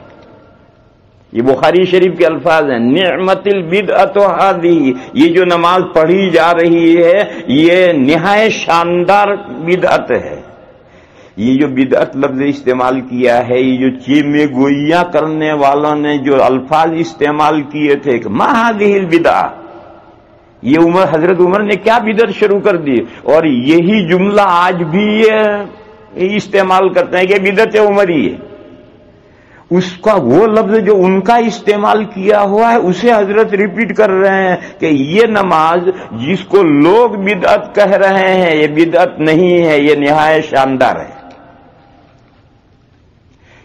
یہ بخاری شریف کے الفاظ ہیں، نعمت البدعۃ ھذہ، یہ جو نماز پڑھی جا رہی ہے یہ نہایت شاندار بدعت ہے۔ یہ جو بدعت لفظ استعمال کیا ہے، یہ جو چیمے گوئیاں کرنے والوں نے جو الفاظ استعمال کیے تھے کہ ما ھذہ البدعہ، یہ حضرت عمر نے کیا بدعت شروع کر دی، اور یہی جملہ آج بھی استعمال کرتے ہیں کہ بدعت عمری ہے۔ اس کا وہ لفظ جو ان کا استعمال کیا ہوا ہے اسے حضرت ریپیٹ کر رہے ہیں کہ یہ نماز جس کو لوگ بدعت کہہ رہے ہیں یہ بدعت نہیں ہے، یہ نہایت شاندار ہے۔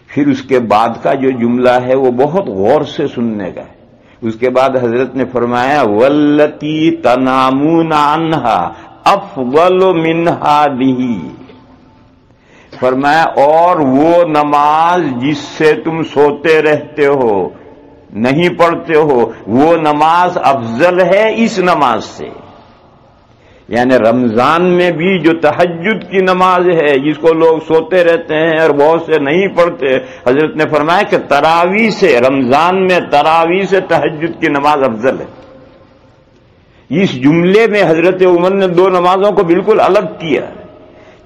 پھر اس کے بعد کا جو جملہ ہے وہ بہت غور سے سننے کا ہے۔ اس کے بعد حضرت نے فرمایا واللتی تنامون عنہا افضل من ھذہ، فرمایا اور وہ نماز جس سے تم سوتے رہتے ہو، نہیں پڑھتے ہو، وہ نماز افضل ہے اس نماز سے۔ یعنی رمضان میں بھی جو تہجد کی نماز ہے جس کو لوگ سوتے رہتے ہیں اور بہت سے نہیں پڑھتے، حضرت نے فرمایا کہ تراویح سے، رمضان میں تراویح سے تہجد کی نماز افضل ہے۔ اس جملے میں حضرت عمر نے 2 نمازوں کو بالکل الگ کیا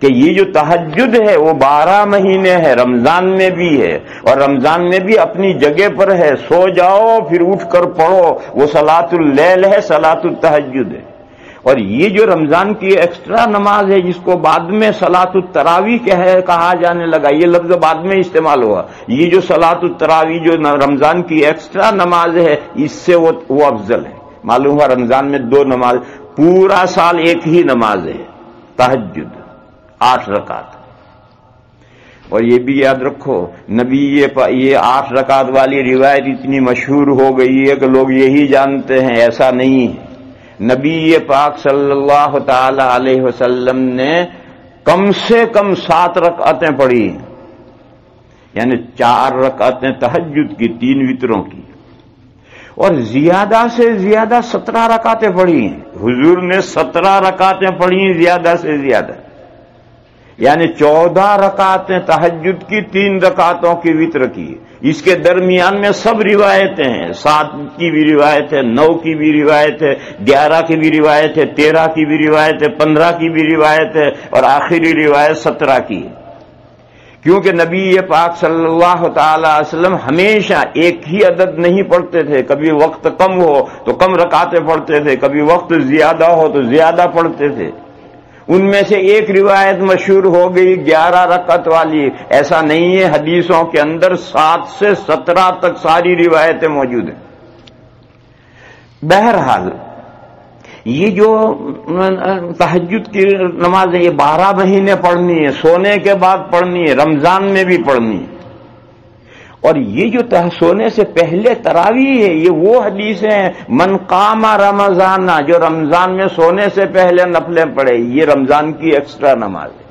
کہ یہ جو تہجد ہے وہ 12 مہینے ہے، رمضان میں بھی ہے، اور رمضان میں بھی اپنی جگہ پر ہے، سو جاؤ پھر اٹھ کر پڑھو، وہ صلاۃ اللیل ہے، صلاۃ التہجد ہے۔ اور یہ جو رمضان کی ایکسٹرا نماز ہے جس کو بعد میں صلاۃ التراویح کہا جانے لگا، یہ لفظ بعد میں استعمال ہوا، یہ جو صلاۃ التراویح جو رمضان کی ایکسٹرا نماز ہے اس سے وہ افضل ہے۔ معلوم ہوا رمضان میں 2 نماز، پورا سال ایک ہی نماز ہے تہجد، 8 رکعت۔ اور یہ بھی یاد رکھو نبی یہ 8 رکعت والی روایت اتنی مشہور ہو گئی ہے کہ لوگ یہی جانتے ہیں، ایسا نہیں ہے۔ نبی پاک صلی اللہ تعالی علیہ وسلم نے کم سے کم 7 رکعتیں پڑھی، یعنی 4 رکعتیں تہجد کی، 3 وتروں کی، اور زیادہ سے زیادہ 17 رکعتیں پڑھی ہیں۔ حضور نے 17 رکعتیں پڑھی ہیں زیادہ سے زیادہ، یعنی 14 رکعتیں تہجد کی، 3 رکعتوں کی وتر کی۔ اس کے درمیان میں سب روایتیں ہیں، 7 کی بھی روایت ہے، 9 کی بھی روایت ہے، 11 کی بھی روایت ہے، 13 کی بھی روایت ہے، 15 کی بھی روایت ہے، اور آخری روایت 17 کی ہے۔ کیونکہ نبی پاک صلی اللہ تعالی علیہ وسلم ہمیشہ ایک ہی عدد نہیں پڑھتے تھے، کبھی وقت کم ہو تو کم رکعتیں پڑھتے تھے، کبھی وقت زیادہ ہو تو زیادہ پڑھتے تھے۔ ان میں سے ایک روایت مشہور ہو گئی 11 رکعت والی، ایسا نہیں ہے، حدیثوں کے اندر 7 سے 17 تک ساری روایتیں موجود ہیں۔ بہرحال یہ جو تہجد کی نماز ہے یہ 12 مہینے پڑھنی ہے، سونے کے بعد پڑھنی ہے، رمضان میں بھی پڑھنی ہے۔ اور یہ جو سونے سے پہلے تراویح ہے یہ وہ حدیث ہیں من قام رمضان، جو رمضان میں سونے سے پہلے نفلیں پڑھے، یہ رمضان کی ایکسٹرا نماز ہے۔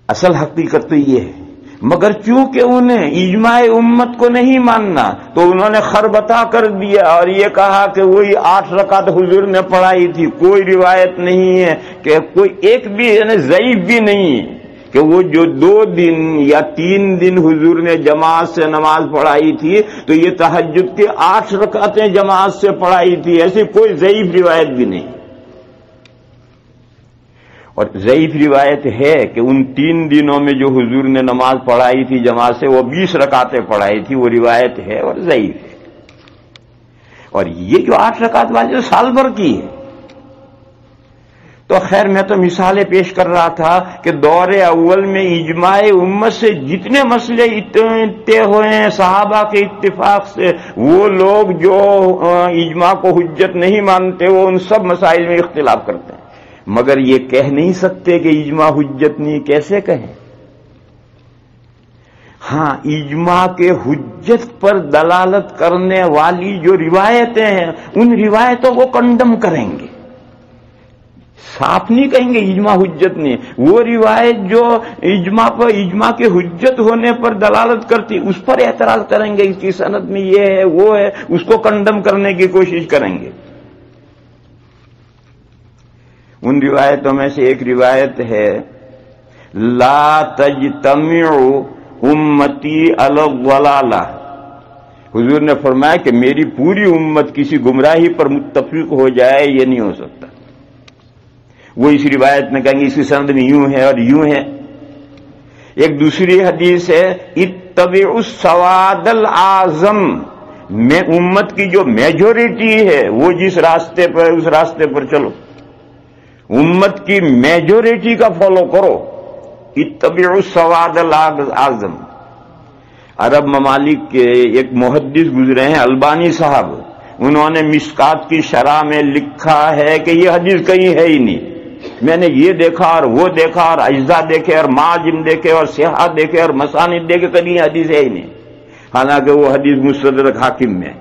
اصل حقیقت تو یہ ہے، مگر چونکہ انہیں اجماع امت کو نہیں ماننا تو انہوں نے خربطا کر دیا اور یہ کہا کہ وہی 8 رکعت حضور نے پڑھائی تھی۔ کوئی روایت نہیں ہے کہ کوئی ایک بھی، یعنی ضعیف بھی نہیں کہ وہ جو 2 دن یا 3 دن حضور نے جماعت سے نماز پڑھائی تھی تو یہ تہجد کی 8 رکعتیں جماعت سے پڑھائی تھی، ایسی کوئی ضعیف روایت بھی نہیں۔ اور ضعیف روایت ہے کہ ان 3 دنوں میں جو حضور نے نماز پڑھائی تھی جماعت سے وہ 20 رکعتیں پڑھائی تھی، وہ روایت ہے اور ضعیف ہے۔ اور یہ جو 8 رکعت والی جو سال بھر کی ہے، تو خیر میں تو مثالیں پیش کر رہا تھا کہ دور اول میں اجماع امت سے جتنے مسئلے طے ہوئے ہیں صحابہ کے اتفاق سے، وہ لوگ جو اجماع کو حجت نہیں مانتے وہ ان سب مسائل میں اختلاف کرتے ہیں، مگر یہ کہہ نہیں سکتے کہ اجماع حجت نہیں۔ کیسے کہیں؟ ہاں، اجماع کے حجت پر دلالت کرنے والی جو روایتیں ہیں ان روایتوں کو کنڈم کریں گے، صاف نہیں کہیں گے اجماع حجت نہیں۔ وہ روایت جو اجماع کے حجت ہونے پر دلالت کرتی اس پر اعتراض کریں گے، اس کی سند میں یہ ہے وہ ہے، اس کو کنڈم کرنے کی کوشش کریں گے۔ ان روایتوں میں سے ایک روایت ہے لا تجتمع امتی علی الضلالہ، حضور نے فرمایا کہ میری پوری امت کسی گمراہی پر متفق ہو جائے، یہ نہیں ہو سکتا۔ وہ اس روایت میں کہیں گے اس کی سند میں یوں ہے اور یوں ہے۔ ایک دوسری حدیث ہے اتبعوا السواد الاعظم، میں امت کی جو میجورٹی ہے وہ جس راستے پر اس راستے پر چلو، امت کی میجورٹی کا فالو کرو۔ اتبعوا السواد الاعظم۔ عرب ممالک کے ایک محدث گزرے ہیں البانی صاحب، انہوں نے مشکات کی شرح میں لکھا ہے کہ یہ حدیث کہیں ہے ہی نہیں، میں نے یہ دیکھا اور وہ دیکھا اور اجزاء دیکھے اور معاجم دیکھے اور صحاح دیکھے اور مسانید دیکھے، کہیں یہ حدیث ہے ہی نہیں، حالانکہ وہ حدیث مستدرک حاکم میں،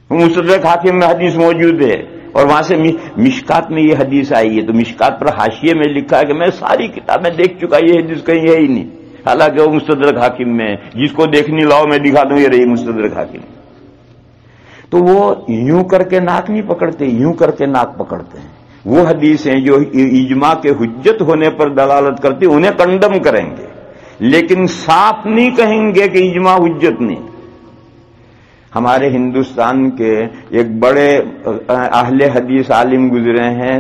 مستدرک حاکم میں حدیث موجود ہے اور وہاں سے مشکات میں یہ حدیث آئی ہے، تو مشکات پر حاشیے میں لکھا ہے کہ میں ساری کتابیں دیکھ چکا، یہ حدیث کہیں ہے ہی نہیں، حالانکہ وہ مستدرک حاکم میں، جس کو دیکھنی لاؤ میں دکھا دوں یہ رہی مستدرک حاکم۔ تو وہ یوں کر کے ناک نہیں پکڑتے، یوں کر کے ناک پکڑتے ہیں۔ وہ حدیثیں جو اجماع کے حجت ہونے پر دلالت کرتی انہیں کنڈم کریں گے، لیکن صاف نہیں کہیں گے کہ اجماع حجت نہیں۔ ہمارے ہندوستان کے ایک بڑے اہل حدیث عالم گزرے ہیں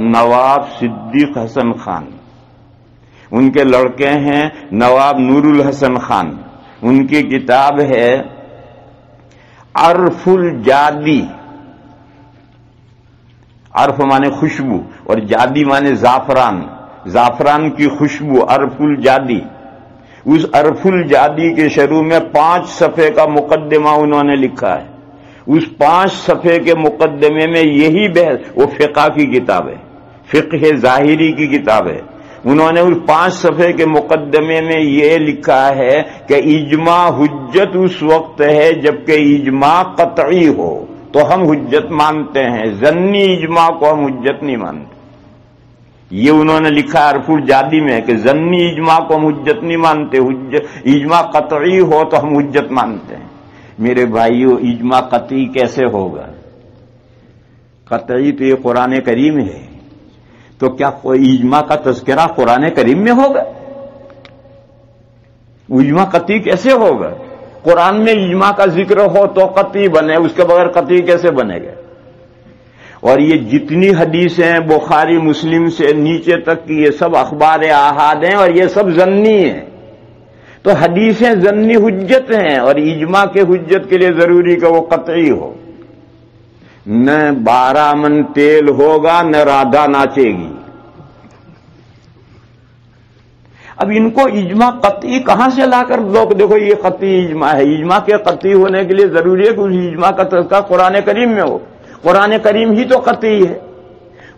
نواب صدیق حسن خان، ان کے لڑکے ہیں نواب نور الحسن خان، ان کی کتاب ہے عرف الجادی، عرف مانے خوشبو اور جادی مانے زعفران، زعفران کی خوشبو، عرف الجادی۔ اس عرف الجادی کے شروع میں 5 صفحے کا مقدمہ انہوں نے لکھا ہے، اس 5 صفحے کے مقدمے میں یہی بحث، وہ فقہ کی کتاب ہے، فقہ ظاہری کی کتاب ہے، انہوں نے اس 5 صفحے کے مقدمے میں یہ لکھا ہے کہ اجماع حجت اس وقت ہے جبکہ اجماع قطعی ہو تو ہم حجت مانتے ہیں، ظنی اجماع کو ہم حجت نہیں مانتے۔ یہ انہوں نے لکھا عرف الجادی میں کہ ظنی اجماع کو ہم حجت نہیں مانتے، اجماع قطعی ہو تو ہم حجت مانتے ہیں۔ میرے بھائیو، اجماع قطعی کیسے ہوگا؟ قطعی تو یہ قرآن کریم ہے، تو کیا اجماع کا تذکرہ قرآن کریم میں ہوگا؟ اجماع قطعی کیسے ہوگا؟ قرآن میں اجماع کا ذکر ہو تو قطعی بنے، اس کے بغیر قطعی کیسے بنے گا؟ اور یہ جتنی حدیثیں بخاری مسلم سے نیچے تک کی یہ سب اخبار احاد ہیں اور یہ سب ظنی ہیں، تو حدیثیں ظنی حجت ہیں اور اجماع کے حجت کے لیے ضروری کہ وہ قطعی ہو۔ نہ 12 من تیل ہوگا نہ رادھا ناچے گی۔ اب ان کو اجماع قطعی کہاں سے لا کر لوگ دیکھو یہ قطعی اجماع ہے؟ اجماع کے قطعی ہونے کے لیے ضروری ہے کہ اس اجماع کا تذکرہ قرآن کریم میں ہو، قرآن کریم ہی تو قطعی ہے۔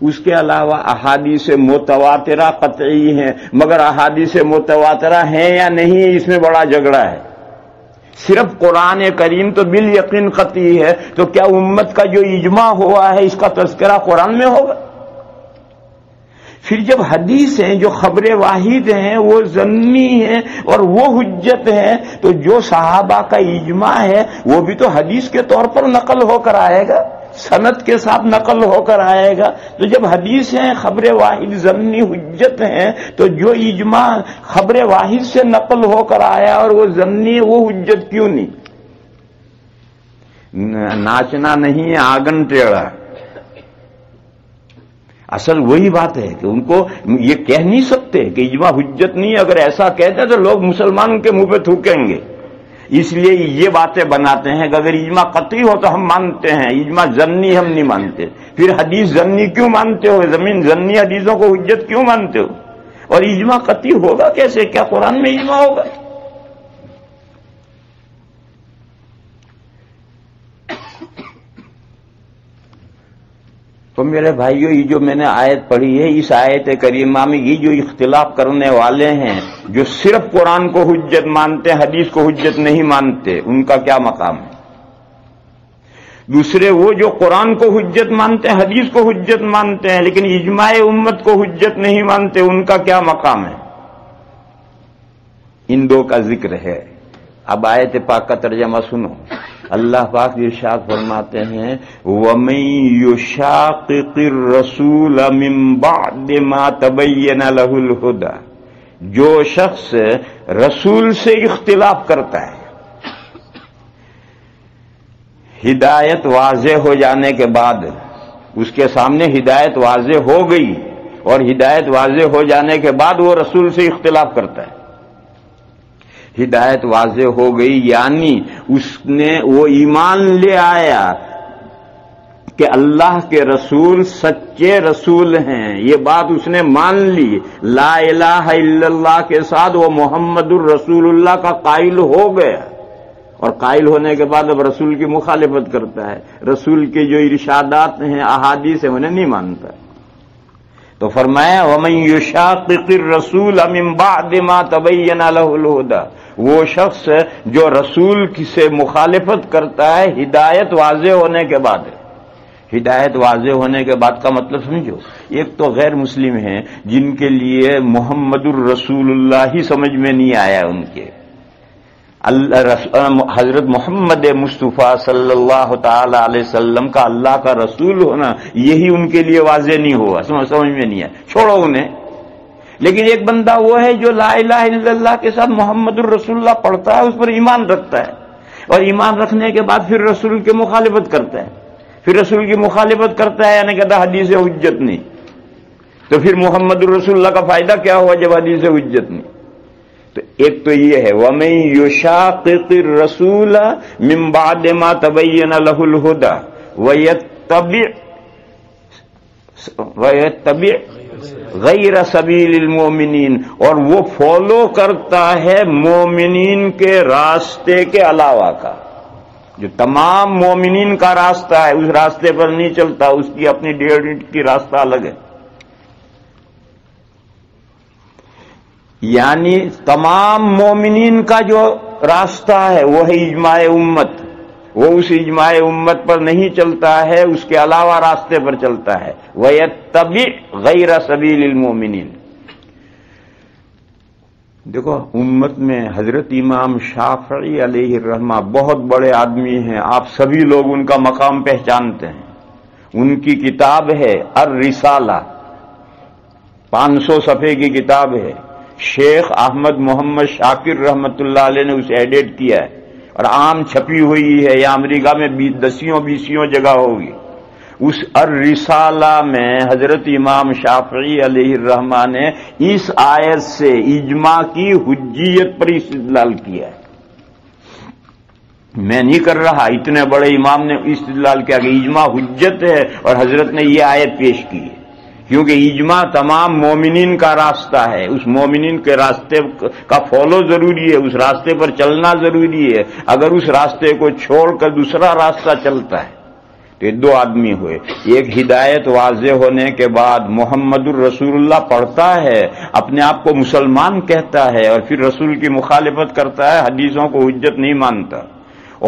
اس کے علاوہ احادیث متواترہ قطعی ہیں، مگر احادیث متواترہ ہیں یا نہیں اس میں بڑا جھگڑا ہے۔ صرف قرآن کریم تو بالیقین قطعی ہے، تو کیا امت کا جو اجماع ہوا ہے اس کا تذکرہ قرآن میں ہوگا؟ پھر جب حدیث ہیں جو خبر واحد ہیں وہ ظنی ہیں اور وہ حجت ہیں، تو جو صحابہ کا اجماع ہے وہ بھی تو حدیث کے طور پر نقل ہو کر آئے گا، سند کے ساتھ نقل ہو کر آئے گا۔ تو جب حدیث ہیں خبر واحد ظنی حجت ہیں، تو جو اجماع خبر واحد سے نقل ہو کر آیا اور وہ ظنی وہ حجت کیوں نہیں؟ ناچنا نہیں ہے آنگن ٹیڑھا، اصل وہی بات ہے کہ ان کو یہ کہہ نہیں سکتے کہ اجماع حجت نہیں، اگر ایسا کہتے تو لوگ مسلمانوں کے منہ پہ تھوکیں گے، اس لیے یہ باتیں بناتے ہیں کہ اگر اجماع قطعی ہو تو ہم مانتے ہیں، اجماع ظنی ہم نہیں مانتے۔ پھر حدیث ظنی کیوں مانتے ہو؟ ظنی حدیثوں کو حجت کیوں مانتے ہو؟ اور اجماع قطعی ہوگا کیسے؟ کیا قرآن میں اجماع ہوگا؟ تو میرے بھائیوں، یہ جو میں نے آیت پڑھی ہے، اس آیت کریمہ میں یہ جو اختلاف کرنے والے ہیں، جو صرف قرآن کو حجت مانتے ہیں، حدیث کو حجت نہیں مانتے، ان کا کیا مقام ہے؟ دوسرے وہ جو قرآن کو حجت مانتے ہیں، حدیث کو حجت مانتے ہیں، لیکن اجماع امت کو حجت نہیں مانتے، ان کا کیا مقام ہے؟ ان دو کا ذکر ہے۔ اب آیت پاک کا ترجمہ سنو۔ اللہ پاک ارشاد فرماتے ہیں وَمَن يُشَاقِقِ الرَّسُولَ مِن بَعْدِ مَا تَبَيَّنَ لَهُ الْهُدَى، جو شخص رسول سے اختلاف کرتا ہے، ہدایت واضح ہو جانے کے بعد، اس کے سامنے ہدایت واضح ہو گئی اور ہدایت واضح ہو جانے کے بعد وہ رسول سے اختلاف کرتا ہے، ہدایت واضح ہو گئی یعنی اس نے وہ ایمان لے آیا کہ اللہ کے رسول سچے رسول ہیں، یہ بات اس نے مان لی، لا الہ الا اللہ کے ساتھ وہ محمد الرسول اللہ کا قائل ہو گیا، اور قائل ہونے کے بعد اب رسول کی مخالفت کرتا ہے، رسول کے جو ارشادات ہیں، احادیث ہیں، انہیں نہیں مانتا۔ تو فرمایا وَمَن يُشَاقِقِ الرَّسُولَ مِن بَعْدِ مَا تَبَيَّنَ لَهُ الْهُدَى، وہ شخص جو رسول سے مخالفت کرتا ہے ہدایت واضح ہونے کے بعد۔ ہدایت واضح ہونے کے بعد کا مطلب سمجھو، ایک تو غیر مسلم ہیں جن کے لیے محمد الرسول اللہ ہی سمجھ میں نہیں آیا، ان کے حضرت محمد مصطفیٰ صلی اللہ تعالی علیہ وسلم کا اللہ کا رسول ہونا، یہی ان کے لیے واضح نہیں ہوا، سمجھ میں نہیں آیا، چھوڑو انہیں۔ لیکن ایک بندہ وہ ہے جو لا الہ الا اللہ کے ساتھ محمد الرسول اللہ پڑھتا ہے، اس پر ایمان رکھتا ہے، اور ایمان رکھنے کے بعد پھر رسول کی مخالفت کرتا ہے، پھر رسول کی مخالفت کرتا ہے یعنی کہتا حدیث حجت نہیں، تو پھر محمد الرسول اللہ کا فائدہ کیا ہوا جب حدیث حجت نہیں؟ تو ایک تو یہ ہے وَمَن يُشَاقِقِ الرَّسُولَ مِن بَعْدِ مَا تَبَيَّنَ لَهُ الْهُدَى وَيَتَّبِعْ غَيْرَ سَبِيلِ الْمُؤْمِنِينَ، اور وہ فالو کرتا ہے مومنین کے راستے کے علاوہ کا، جو تمام مومنین کا راستہ ہے اس راستے پر نہیں چلتا، اس کی اپنی ڈیڑھ کی راستہ الگ ہے۔ یعنی تمام مومنین کا جو راستہ ہے وہ ہے اجماع امت، وہ اس اجماع امت پر نہیں چلتا ہے، اس کے علاوہ راستے پر چلتا ہے۔ وَيَتَّبِعْ غَيْرَ سَبِيلِ الْمُؤْمِنِينَ۔ دیکھو امت میں حضرت امام شافعی علیہ الرحمہ بہت بڑے آدمی ہیں، آپ سبھی لوگ ان کا مقام پہچانتے ہیں۔ ان کی کتاب ہے الرسالہ، 500 صفحے کی کتاب ہے، شیخ احمد محمد شاکر رحمت اللہ علیہ نے اسے ایڈٹ کیا ہے اور عام چھپی ہوئی ہے، یا امریکہ میں 10 جگہ ہوگی۔ اس الرسالہ میں حضرت امام شافعی علیہ الرحمہ نے اس آیت سے اجماع کی حجیت پر استدلال کیا ہے۔ میں نہیں کر رہا، اتنے بڑے امام نے استدلال کیا کہ اجماع حجت ہے، اور حضرت نے یہ آیت پیش کی ہے، کیونکہ اجماع تمام مومنین کا راستہ ہے، اس مومنین کے راستے کا فالو ضروری ہے، اس راستے پر چلنا ضروری ہے۔ اگر اس راستے کو چھوڑ کر دوسرا راستہ چلتا ہے تو یہ دو آدمی ہوئے، ایک ہدایت واضح ہونے کے بعد محمد الرسول اللہ پڑھتا ہے، اپنے آپ کو مسلمان کہتا ہے، اور پھر رسول کی مخالفت کرتا ہے، حدیثوں کو حجت نہیں مانتا،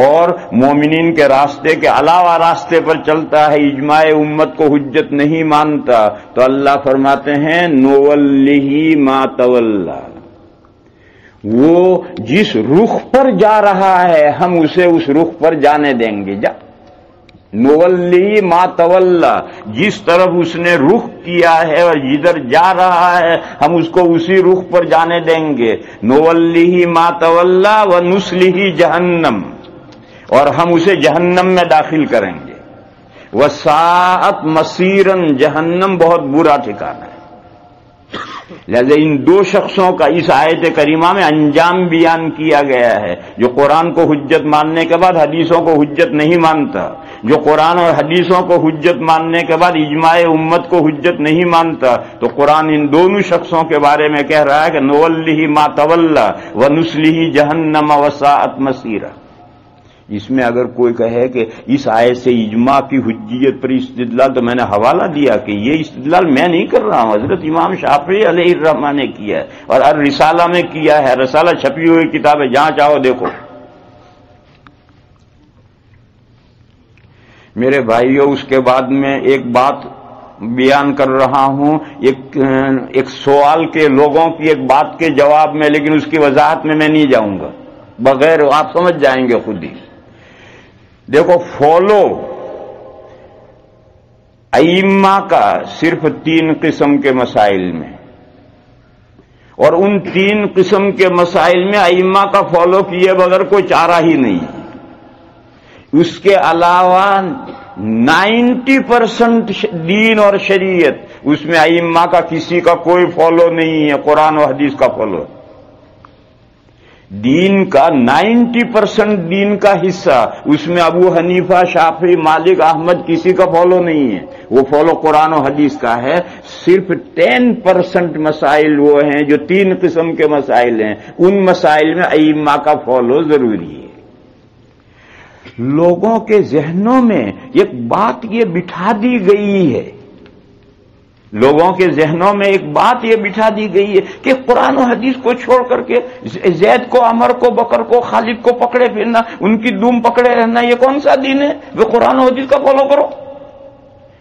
اور مومنین کے راستے کے علاوہ راستے پر چلتا ہے، اجماع امت کو حجت نہیں مانتا، تو اللہ فرماتے ہیں نُوَلِّهِ مَا تَوَلَّى، وہ جس رخ پر جا رہا ہے ہم اسے اس رخ پر جانے دیں گے۔ نُوَلِّهِ مَا تَوَلَّى، جس طرف اس نے رخ کیا ہے اور جدھر جا رہا ہے ہم اس کو اسی رخ پر جانے دیں گے۔ نُوَلِّهِ مَا تَوَلَّى وَنُصْلِهِ جَهَنَّمَ، اور ہم اسے جہنم میں داخل کریں گے۔ وساعت مصیرن، جہنم بہت برا ٹھکانہ ہے۔ لہذا ان دو شخصوں کا اس آیت کریمہ میں انجام بیان کیا گیا ہے۔ جو قرآن کو حجت ماننے کے بعد حدیثوں کو حجت نہیں مانتا، جو قرآن اور حدیثوں کو حجت ماننے کے بعد اجماع امت کو حجت نہیں مانتا، تو قرآن ان دونوں شخصوں کے بارے میں کہہ رہا ہے کہ نولہ ما تولی ونصلہ جہنم وساعت مصیرا۔ اس میں اگر کوئی کہے کہ اس آیت سے اجماع کی حجیت پر استدلال، تو میں نے حوالہ دیا کہ یہ استدلال میں نہیں کر رہا ہوں، حضرت امام شافعی علیہ الرحمہ نے کیا ہے اور الرسالہ میں کیا ہے۔ رسالہ چھپی ہوئی کتاب ہے، جہاں چاہو دیکھو۔ میرے بھائیوں، اس کے بعد میں ایک بات بیان کر رہا ہوں، ایک سوال کے لوگوں کی ایک بات کے جواب میں، لیکن اس کی وضاحت میں نہیں جاؤں گا، بغیر آپ سمجھ جائیں گے خود ہی۔ دیکھو، فالو ائمہ کا صرف 3 قسم کے مسائل میں، اور ان 3 قسم کے مسائل میں ائمہ کا فالو کیے بغیر کوئی چارہ ہی نہیں ہے۔ اس کے علاوہ 90% دین اور شریعت، اس میں ائمہ کا کسی کا کوئی فالو نہیں ہے، قرآن و حدیث کا فالو۔ دین کا 90% دین کا حصہ، اس میں ابو حنیفہ، شافعی، مالک، احمد کسی کا فالو نہیں ہے، وہ فالو قرآن و حدیث کا ہے۔ صرف 10% مسائل وہ ہیں جو 3 قسم کے مسائل ہیں، ان مسائل میں ائمہ کا فالو ضروری ہے۔ لوگوں کے ذہنوں میں ایک بات یہ بٹھا دی گئی ہے، لوگوں کے ذہنوں میں ایک بات یہ بٹھا دی گئی ہے کہ قرآن و حدیث کو چھوڑ کر کے زید کو، عمر کو، بکر کو، خالد کو پکڑے پھرنا، ان کی دوم پکڑے رہنا، یہ کون سا دین ہے؟ وہ قرآن و حدیث کا فالو کرو۔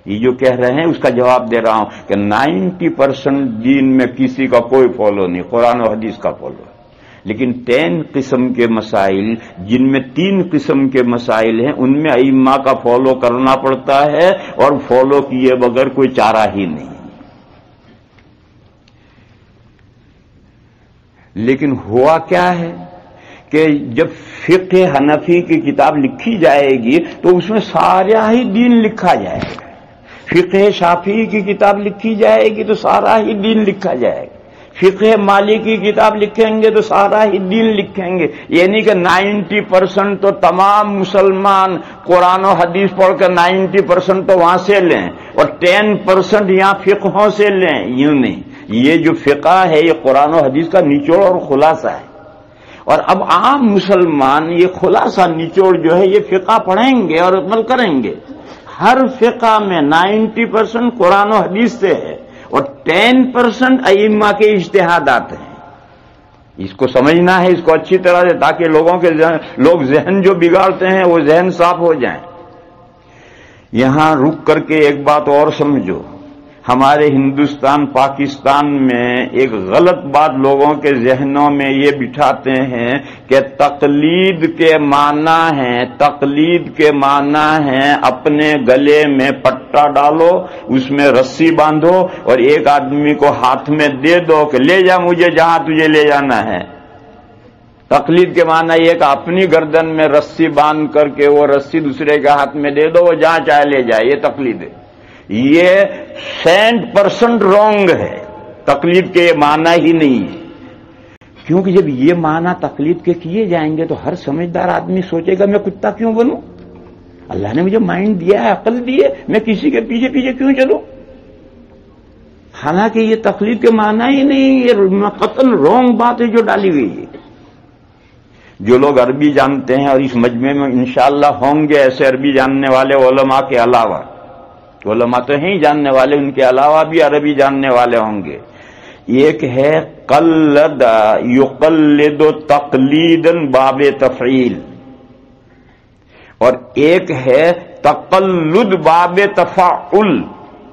یہ جو کہہ رہے ہیں اس کا جواب دے رہا ہوں کہ 90% دین میں کسی کا کوئی فالو نہیں، قرآن و حدیث کا فالو ہے۔ لیکن 10 قسم کے مسائل، جن میں 3 قسم کے مسائل ہیں، ان میں ائمہ کا فالو کرنا پڑتا ہے، اور فالو کیے بغیر کوئی چارہ ہی نہیں۔ لیکن ہوا کیا ہے کہ جب فقہ حنفی کی کتاب لکھی جائے گی تو اس میں سارا ہی دین لکھا جائے گا، فقہ شافعی کی کتاب لکھی جائے گی تو سارا ہی دین لکھا جائے گا، فقہ مالکی کی کتاب لکھیں گے تو سارا ہی دین لکھیں گے۔ یعنی کہ 90% تو تمام مسلمان قرآن و حدیث پڑھ کر 90% تو وہاں سے لیں، اور 10% یہاں فقہوں سے لیں، یوں نہیں۔ یہ جو فقہ ہے یہ قرآن و حدیث کا نچوڑ اور خلاصہ ہے، اور اب عام مسلمان یہ خلاصہ نچوڑ جو ہے یہ فقہ پڑھیں گے اور عمل کریں گے۔ ہر فقہ میں 90% قرآن و حدیث سے ہے، اور 10% ائمہ کے اجتہادات ہیں۔ اس کو سمجھنا ہے، اس کو اچھی طرح سے، تاکہ لوگ ذہن جو بگاڑتے ہیں وہ ذہن صاف ہو جائیں۔ یہاں رک کر کے ایک بات اور سمجھو، ہمارے ہندوستان پاکستان میں ایک غلط بات لوگوں کے ذہنوں میں یہ بٹھاتے ہیں کہ تقلید کے معنی ہیں اپنے گلے میں پٹا ڈالو، اس میں رسی باندھو اور ایک آدمی کو ہاتھ میں دے دو کہ لے جا مجھے جہاں تجھے لے جانا ہے۔ تقلید کے معنی یہ کہ اپنی گردن میں رسی باندھ کر کے وہ رسی دوسرے کے ہاتھ میں دے دو، وہ جہاں چاہے لے جائے، یہ تقلید ہے۔ یہ 100% رونگ ہے، تقلید کے یہ معنی ہی نہیں ہے، کیونکہ جب یہ معنی تقلید کے کیے جائیں گے تو ہر سمجھدار آدمی سوچے گا میں کتا کیوں بنوں؟ اللہ نے مجھے مائنڈ دیا ہے، عقل دی ہے، میں کسی کے پیچھے پیچھے کیوں چلوں؟ حالانکہ یہ تقلید کے معنی ہی نہیں، یہ قطعاً رونگ بات ہے جو ڈالی گئی ہے۔ جو لوگ عربی جانتے ہیں، اور اس مجمع میں انشاءاللہ ہوں گے ایسے عربی جاننے والے علماء کے علاوہ، علماء تو ہیں جاننے والے، ان کے علاوہ بھی عربی جاننے والے ہوں گے۔ ایک ہے قلد یقلد تقلیدا باب تفعیل، اور ایک ہے تقلد باب تفعل۔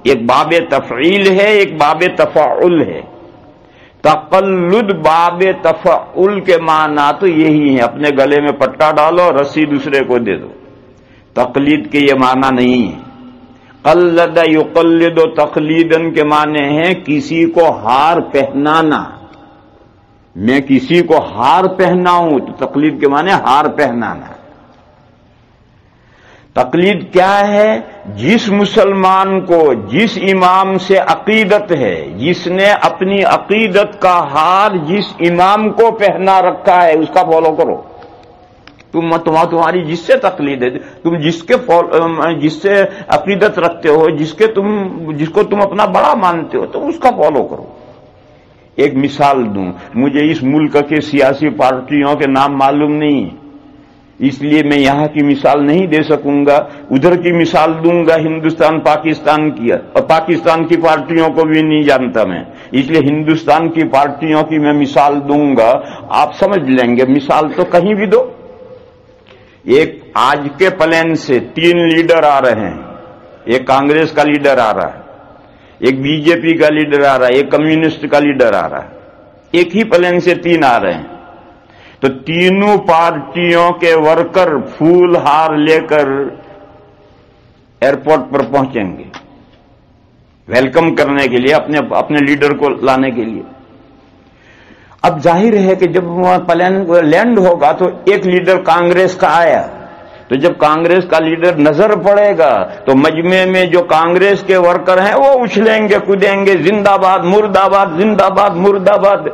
ایک باب تفعیل ہے، ایک باب تفعل ہے۔ تقلد باب تفعل کے معنی تو یہی ہے، اپنے گلے میں پٹا ڈالو، رسی دوسرے کو دے دو۔ تقلید کے یہ معنی نہیں ہے۔ قلد یقلد تقلیدن کے معنی ہیں کسی کو ہار پہنانا۔ میں کسی کو ہار پہناؤں تو تقلید کے معنی ہار پہنانا۔ تقلید کیا ہے؟ جس مسلمان کو جس امام سے عقیدت ہے، جس نے اپنی عقیدت کا ہار جس امام کو پہنا رکھا ہے، اس کا فالو کرو۔ تمہاری جس سے تقلید ہے، تم جس سے عقیدت رکھتے ہو، جس کو تم اپنا بڑا مانتے ہو، تم اس کا فالو کرو۔ ایک مثال دوں، مجھے اس ملک کے سیاسی پارٹیوں کے نام معلوم نہیں، اس لیے میں یہاں کی مثال نہیں دے سکوں گا، ادھر کی مثال دوں گا ہندوستان پاکستان کی، اور پاکستان کی پارٹیوں کو بھی نہیں جانتا میں، اس لیے ہندوستان کی پارٹیوں کی میں مثال دوں گا، آپ سمجھ لیں گے۔ مثال تو کہیں بھی دو۔ ایک آج کے پلین سے 3 لیڈر آ رہے ہیں، ایک کانگریس کا لیڈر آ رہا ہے، ایک بی جے پی کا لیڈر آ رہا ہے، ایک کمیونسٹ کا لیڈر آ رہا ہے، ایک ہی پلین سے 3 آ رہے ہیں، تو تینوں پارٹیوں کے ورکر پھول ہار لے کر ایئرپورٹ پر پہنچیں گے ویلکم کرنے کے لیے، اپنے لیڈر کو لانے کے لیے۔ اب ظاہر ہے کہ جب وہاں پلین لینڈ ہوگا تو ایک لیڈر کانگریس کا آیا، تو جب کانگریس کا لیڈر نظر پڑے گا تو مجمع میں جو کانگریس کے ورکر ہیں وہ اچھلیں گے، کودیں گے، زندہ باد مرد آباد، زندہ باد مرد آباد،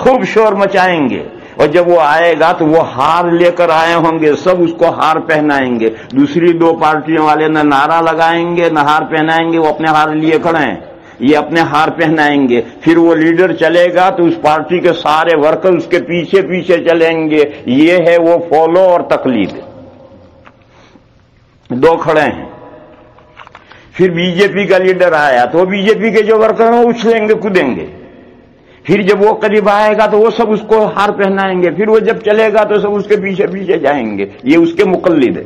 خوب شور مچائیں گے۔ اور جب وہ آئے گا تو وہ ہار لے کر آئے ہوں گے، سب اس کو ہار پہنائیں گے، دوسری 2 پارٹیوں والے نہ نعرہ لگائیں گے نہ ہار پہنائیں گے، وہ اپنے ہار لیے کھڑے ہیں، یہ اپنے ہار پہنائیں گے۔ پھر وہ لیڈر چلے گا تو اس پارٹی کے سارے ورکر اس کے پیچھے پیچھے چلیں گے۔ یہ ہے وہ فالو اور تقلید، 2 کھڑے ہیں۔ پھر بی جے پی کا لیڈر آیا تو بی جے پی کے جو ورکر ہیں وہ اچھلیں گے، کودیں گے۔ پھر جب وہ قریب آئے گا تو وہ سب اس کو ہار پہنائیں گے، پھر وہ جب چلے گا تو سب اس کے پیچھے پیچھے جائیں گے۔ یہ اس کے مقلد ہے،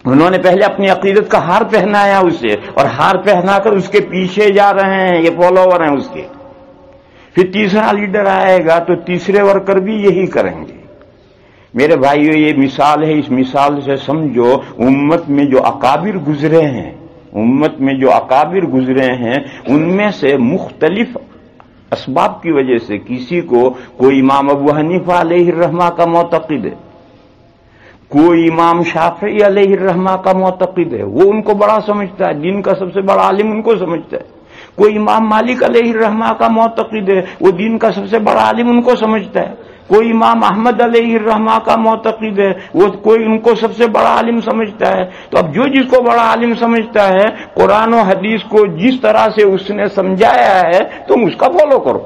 انہوں نے پہلے اپنی عقیدت کا ہار پہنایا اسے، اور ہار پہنا کر اس کے پیچھے جا رہے ہیں، یہ فالوور ہیں اس کے۔ پھر تیسرا لیڈر آئے گا تو تیسرے ورکر بھی یہی کریں گے۔ میرے بھائیو، یہ مثال ہے، اس مثال سے سمجھو امت میں جو اکابر گزرے ہیں، امت میں جو اکابر گزرے ہیں، ان میں سے مختلف اسباب کی وجہ سے کسی کو کوئی امام ابو حنیفہ علیہ الرحمہ کا معتقد ہے، کوئی امام شافعی علیہ الرحمہ کا معتقد ہے، وہ ان کو بڑا سمجھتا ہے، دین کا سب سے بڑا عالم ان کو سمجھتا ہے۔ کوئی امام مالک علیہ الرحمہ کا معتقد ہے، وہ دین کا سب سے بڑا عالم ان کو سمجھتا ہے۔ کوئی امام احمد علیہ الرحمہ کا معتقد ہے، وہ کوئی ان کو سب سے بڑا عالم سمجھتا ہے۔ تو اب جو جس کو بڑا عالم سمجھتا ہے، قرآن و حدیث کو جس طرح سے اس نے سمجھایا ہے تم اس کا فالو کرو۔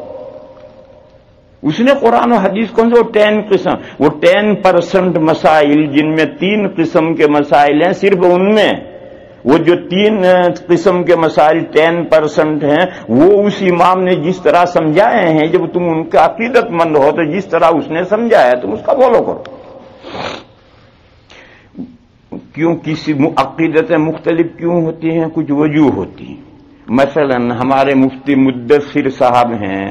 اس نے قرآن و حدیث کو 10 قسم، وہ 10% مسائل جن میں 3 قسم کے مسائل ہیں، صرف ان میں وہ جو 3 قسم کے مسائل 10% ہیں، وہ اس امام نے جس طرح سمجھائے ہیں، جب تم ان کا عقیدت مند ہو تو جس طرح اس نے سمجھایا تم اس کا فالو کرو۔ کیوں کسی عقیدتیں مختلف کیوں ہوتی ہیں؟ کچھ وجوہ ہوتی ہیں۔ مثلا ہمارے مفتی مدثر صاحب ہیں،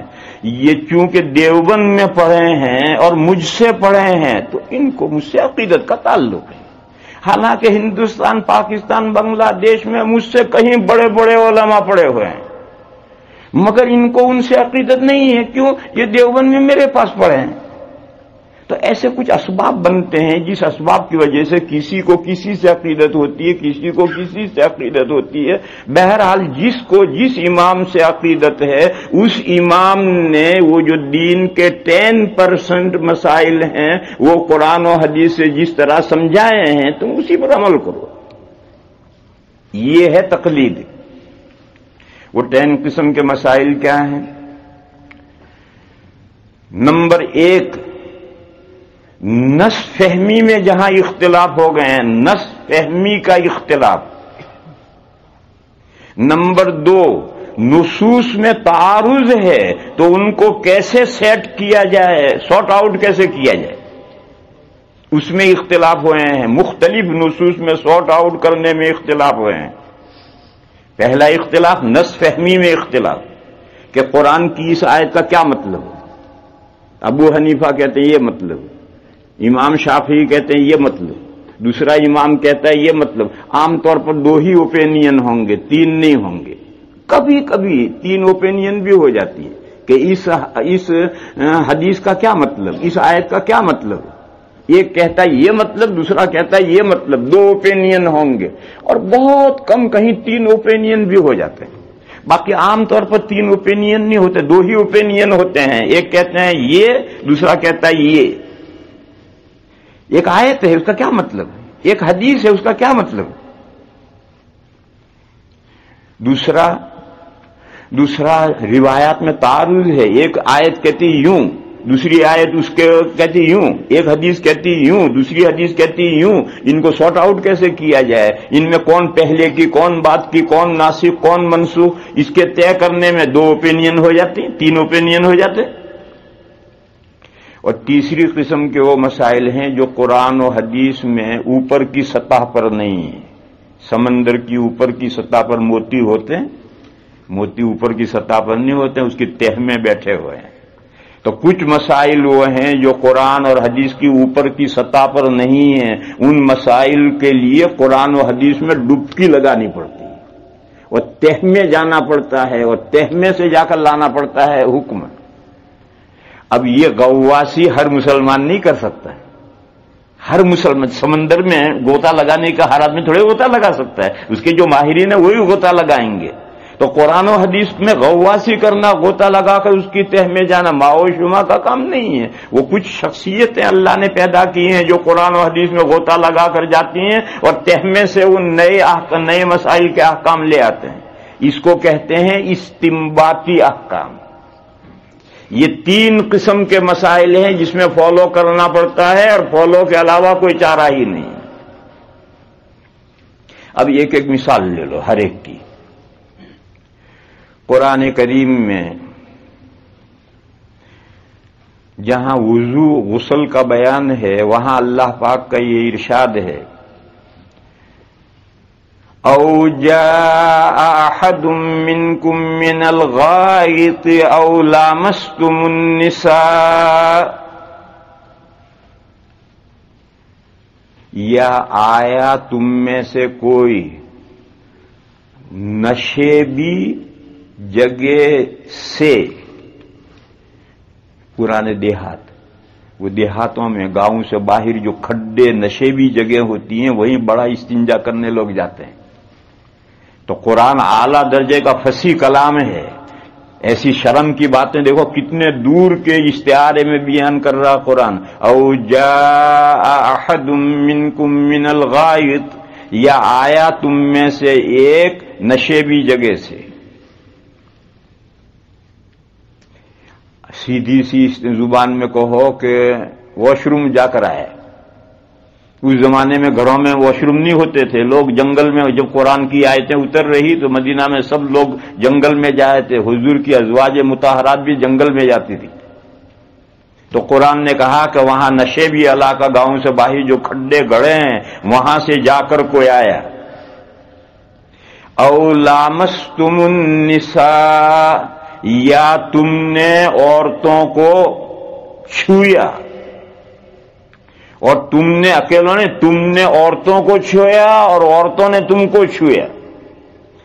یہ چونکہ دیوبند میں پڑھے ہیں اور مجھ سے پڑھے ہیں تو ان کو مجھ سے عقیدت کا تعلق ہے، حالانکہ ہندوستان، پاکستان، بنگلہ دیش میں مجھ سے کہیں بڑے بڑے علماء پڑے ہوئے ہیں، مگر ان کو ان سے عقیدت نہیں ہے۔ کیوں؟ یہ دیوبند میں میرے پاس پڑھے ہیں۔ تو ایسے کچھ اسباب بنتے ہیں جس اسباب کی وجہ سے کسی کو کسی سے عقیدت ہوتی ہے، کسی کو کسی سے عقیدت ہوتی ہے۔ بہرحال جس کو جس امام سے عقیدت ہے، اس امام نے وہ جو دین کے 10% مسائل ہیں وہ قرآن و حدیث سے جس طرح سمجھائے ہیں تم اسی پر عمل کرو۔ یہ ہے تقلید۔ وہ 10 قسم کے مسائل کیا ہیں؟ نمبر 1، نس فہمی میں جہاں اختلاف ہو گئے ہیں، نس فہمی کا اختلاف۔ نمبر 2، نصوص میں تعارض ہے تو ان کو کیسے سیٹ کیا جائے، سارٹ آؤٹ کیسے کیا جائے، اس میں اختلاف ہوئے ہیں۔ مختلف نصوص میں سارٹ آؤٹ کرنے میں اختلاف ہوئے ہیں۔ پہلا اختلاف نس فہمی میں اختلاف، کہ قرآن کی اس آیت کا کیا مطلب ہے۔ ابو حنیفہ کہتے ہیں یہ مطلب، امام شافعی کہتے ہیں یہ مطلب، دوسرا امام کہتا ہے یہ مطلب۔ عام طور پر 2 ہی اوپینین ہوں گے، 3 نہیں ہوں گے۔ کبھی کبھی 3 اوپینین بھی ہو جاتی ہے کہ اس حدیث کا کیا مطلب، اس آیت کا کیا مطلب، ایک کہتا ہے یہ مطلب، دوسرا کہتا ہے یہ مطلب، دو اوپینین ہوں گے، اور بہت کم کہیں تین اوپینین بھی ہو جاتے ہیں۔ باقی عام طور پر تین اوپینین نہیں ہوتے، دو ہی اوپینین ہوتے ہیں، ایک کہتے ہیں یہ، دوسرا کہتا ہے یہ۔ ایک آیت ہے اس کا کیا مطلب ہے، ایک حدیث ہے اس کا کیا مطلب ہے۔ دوسرا روایات میں تعارض ہے، ایک آیت کہتی یوں، دوسری آیت اس کے کہتی یوں، ایک حدیث کہتی یوں، دوسری حدیث کہتی یوں۔ ان کو سارٹ آؤٹ کیسے کیا جائے، ان میں کون پہلے کی، کون بات کی، کون ناسخ، کون منسوخ، اس کے طے کرنے میں دو اوپینین ہو جاتی، تین اوپینین ہو جاتے۔ اور تیسری قسم کے وہ مسائل ہیں جو قرآن و حدیث میں اوپر کی سطح پر نہیں ہیں۔ سمندر کی اوپر کی سطح پر موتی ہوتے ہیں، موتی اوپر کی سطح پر نہیں ہوتے ہیں، اس کی تہ میں بیٹھے ہوئے ہیں۔ تو کچھ مسائل وہ ہیں جو قرآن اور حدیث کی اوپر کی سطح پر نہیں ہیں، ان مسائل کے لیے قرآن و حدیث میں ڈبکی لگانی پڑتی ہے، اور تہ میں جانا پڑتا ہے، اور تہ میں سے جا کر لانا پڑتا ہے حکم۔ اب یہ غواصی ہر مسلمان نہیں کر سکتا ہے، ہر مسلمان سمندر میں غوطہ لگانے کا ہر آدمی تھوڑے غوطہ لگا سکتا ہے، اس کے جو ماہرین ہیں وہی غوطہ لگائیں گے۔ تو قرآن و حدیث میں غواصی کرنا، غوطہ لگا کر اس کی تہ میں جانا معاو شما کا کام نہیں ہے۔ وہ کچھ شخصیتیں اللہ نے پیدا کی ہیں جو قرآن و حدیث میں غوطہ لگا کر جاتی ہیں اور تہ میں سے وہ نئے مسائل کے احکام لے آتے ہیں۔ اس کو کہتے ہیں استنباطی احکام۔ یہ تین قسم کے مسائل ہیں جس میں فالو کرنا پڑتا ہے، اور فالو کے علاوہ کوئی چارہ ہی نہیں۔ اب ایک ایک مثال لے لو ہر ایک کی۔ قرآن کریم میں جہاں وضو غسل کا بیان ہے وہاں اللہ پاک کا یہ ارشاد ہے، او جاء احد منکم من الغائط او لامستم النساء، یا آیا تم میں سے کوئی نشیبی جگہ سے، پرانے دیہات، وہ دیہاتوں میں گاؤں سے باہر جو کھڈے نشیبی جگہ ہوتی ہیں وہیں بڑا استنجا کرنے لوگ جاتے ہیں۔ تو قرآن اعلیٰ درجے کا فصیح کلام ہے، ایسی شرم کی باتیں دیکھو کتنے دور کے استعارے میں بیان کر رہا قرآن۔ او جاء احد منکم من الغائط، یا آیا تم میں سے ایک نشیبی جگہ سے۔ سیدھی سی زبان میں کہو کہ واش روم جا کر آئے۔ اس زمانے میں گھروں میں واش روم نہیں ہوتے تھے، لوگ جنگل میں، جب قرآن کی آیتیں اتر رہی تو مدینہ میں سب لوگ جنگل میں جائے تھے، حضور کی ازواج مطہرات بھی جنگل میں جاتی تھی۔ تو قرآن نے کہا کہ وہاں نشیبی علاقہ، گاؤں سے باہر جو کھڈے گڑے ہیں وہاں سے جا کر کوئی آیا۔ او لامستم النساء، یا تم نے عورتوں کو چھویا، اور تم نے اکیلوں نے، تم نے عورتوں کو چھویا اور عورتوں نے تم کو چھویا۔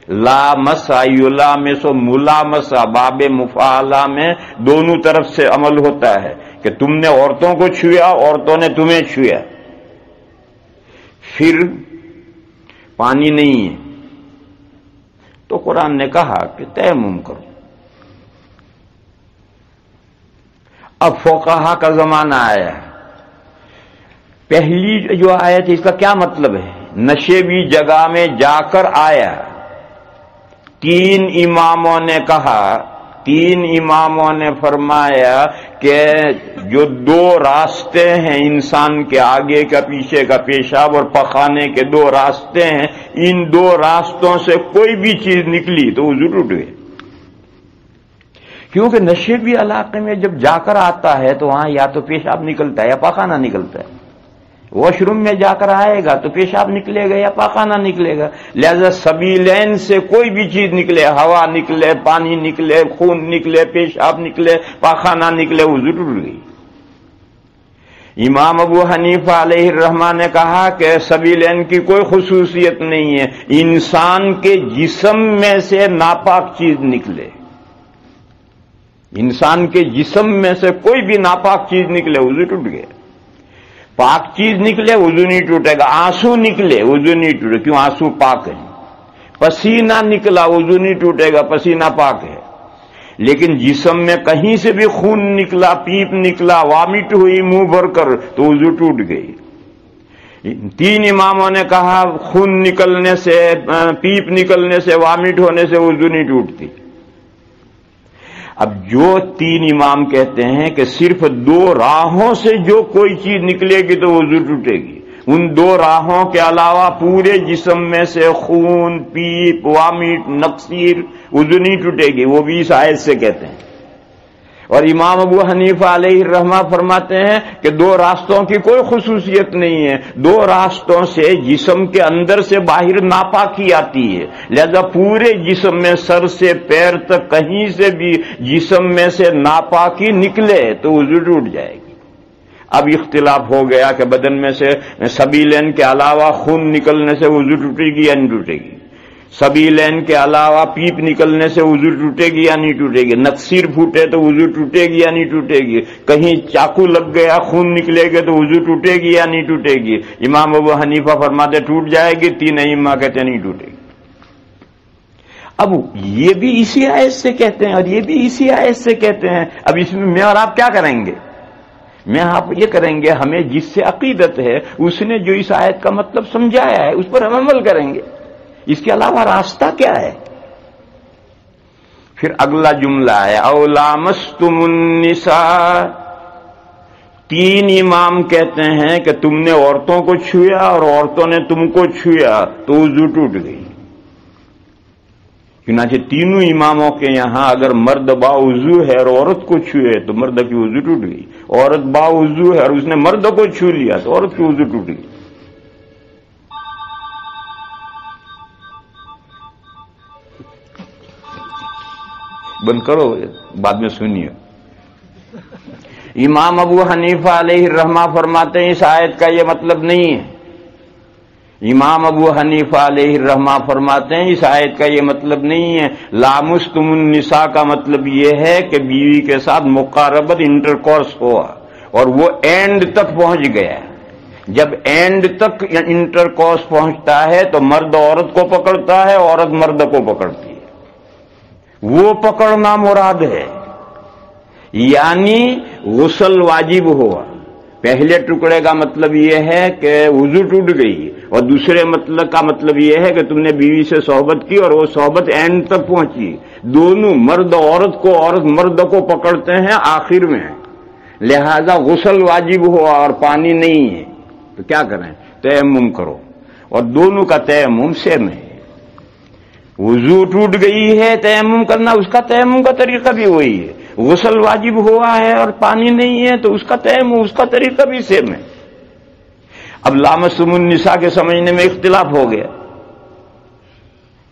لامسا یلامسو، ملامسا باب مفعلہ میں دونوں طرف سے عمل ہوتا ہے کہ تم نے عورتوں کو چھویا، عورتوں نے تمہیں چھویا۔ پھر پانی نہیں ہے تو قرآن نے کہا کہ تیمم کرو۔ اب فقہا کا زمانہ آیا ہے۔ پہلی جو آیت ہے اس کا کیا مطلب ہے؟ نشیبی جگہ میں جا کر آیا۔ تین اماموں نے کہا، تین اماموں نے فرمایا کہ جو دو راستے ہیں انسان کے، آگے کا پیچھے کا، پیشاب اور پخانے کے دو راستے ہیں، ان دو راستوں سے کوئی بھی چیز نکلی تو وہ ضرور ہے، کیونکہ نشیبی علاقے میں جب جا کر آتا ہے تو وہاں یا تو پیشاب نکلتا ہے یا پاخانہ نکلتا ہے۔ واش روم میں جا کر آئے گا تو پیشاب نکلے گا یا پاخانہ نکلے گا، لہذا سبیلین سے کوئی بھی چیز نکلے، ہوا نکلے، پانی نکلے، خون نکلے، پیشاب نکلے، پاخانہ نکلے، وہ ضرور گئی۔ امام ابو حنیفہ علیہ الرحمہ نے کہا کہ سبیلین کی کوئی خصوصیت نہیں ہے، انسان کے جسم میں سے ناپاک چیز نکلے، انسان کے جسم میں سے کوئی بھی ناپاک چیز نکلے، وضو ٹوٹ گیا۔ پاک چیز نکلے وضو نہیں ٹوٹے گا، آنسو نکلے وضو نہیں ٹوٹے، کیوں؟ آنسو پاک ہے۔ پسینہ نکلا وضو نہیں ٹوٹے گا، پسینہ پاک ہے۔ لیکن جسم میں کہیں سے بھی خون نکلا، پیپ نکلا، وامٹ ہوئی منہ بھر کر، تو وضو ٹوٹ گئی۔ تین اماموں نے کہا خون نکلنے سے، پیپ نکلنے سے، وامٹ ہونے سے وضو نہیں ٹوٹتی۔ اب جو تین امام کہتے ہیں کہ صرف دو راہوں سے جو کوئی چیز نکلے گی تو وضو ٹوٹے گی، ان دو راہوں کے علاوہ پورے جسم میں سے خون، پیپ، وامٹ، نقصیر، وضو نہیں ٹوٹے گی، وہ بھی اس آیت سے کہتے ہیں۔ اور امام ابو حنیفہ علیہ الرحمہ فرماتے ہیں کہ دو راستوں کی کوئی خصوصیت نہیں ہے، دو راستوں سے جسم کے اندر سے باہر ناپاکی آتی ہے، لہذا پورے جسم میں سر سے پیر تک کہیں سے بھی جسم میں سے ناپاکی نکلے تو وضو ٹوٹ جائے گی۔ اب اختلاف ہو گیا کہ بدن میں سے سبیلین کے علاوہ خون نکلنے سے وضو ٹوٹے گی یا نہیں ٹوٹے گی، سبیلین کے علاوہ پیپ نکلنے سے وضو ٹوٹے گی یا نہیں ٹوٹے گی، نقصیر پھوٹے تو وضو ٹوٹے گی یا نہیں ٹوٹے گی، کہیں چاقو لگ گیا خون نکلے گا تو وضو ٹوٹے گی یا نہیں ٹوٹے گی۔ امام ابو حنیفہ فرماتے ٹوٹ جائے گی، تین ائمہ کہتے نہیں ٹوٹے گی۔ اب یہ بھی اسی آیت سے کہتے ہیں اور یہ بھی اسی آیت سے کہتے ہیں، اب اس میں اور آپ کیا کریں گے؟ میں آپ یہ کریں گے، ہمیں جس سے عقیدت ہے اس نے جو اس آیت کا مطلب سمجھایا ہے اس پر ہم عمل کریں گے، اس کے علاوہ راستہ کیا ہے؟ پھر اگلا جملہ ہے او لامستم النساء، تین امام کہتے ہیں کہ تم نے عورتوں کو چھویا اور عورتوں نے تم کو چھویا تو وضو ٹوٹ گئی۔ چنانچہ تینوں اماموں کے یہاں اگر مرد باوضو ہے اور عورت کو چھوئے تو مرد کی وضو ٹوٹ گئی، عورت باوضو ہے اور اس نے مرد کو چھو لیا تو عورت کی وضو ٹوٹ گئی۔ بند کرو، بعد میں سنیے۔ امام ابو حنیفہ علیہ الرحمہ فرماتے ہیں اس آیت کا یہ مطلب نہیں ہے۔ امام ابو حنیفہ علیہ الرحمہ فرماتے ہیں اس آیت کا یہ مطلب نہیں ہے۔ لامستم النساء کا مطلب یہ ہے کہ بیوی کے ساتھ مقاربت، انٹرکورس ہوا اور وہ اینڈ تک پہنچ گیا۔ جب اینڈ تک انٹرکورس پہنچتا ہے تو مرد عورت کو پکڑتا ہے، عورت مرد کو پکڑتی ہے، وہ پکڑنا مراد ہے، یعنی غسل واجب ہوا۔ پہلے ٹکڑے کا مطلب یہ ہے کہ وضو ٹوٹ گئی، اور دوسرے مطلب کا مطلب یہ ہے کہ تم نے بیوی سے صحبت کی اور وہ صحبت اینڈ تک پہنچی۔ دونوں مرد عورت کو، عورت مرد کو پکڑتے ہیں آخر میں، لہذا غسل واجب ہوا اور پانی نہیں ہے تو کیا کریں؟ تیمم کرو، اور دونوں کا تیمم سیم ہے۔ وضو ٹوٹ گئی ہے، تیمم کرنا، اس کا تیمم کا طریقہ بھی وہی ہے۔ غسل واجب ہوا ہے اور پانی نہیں ہے تو اس کا تیمم، اس کا طریقہ بھی سیم ہے۔ اب لامستم النساء کے سمجھنے میں اختلاف ہو گیا،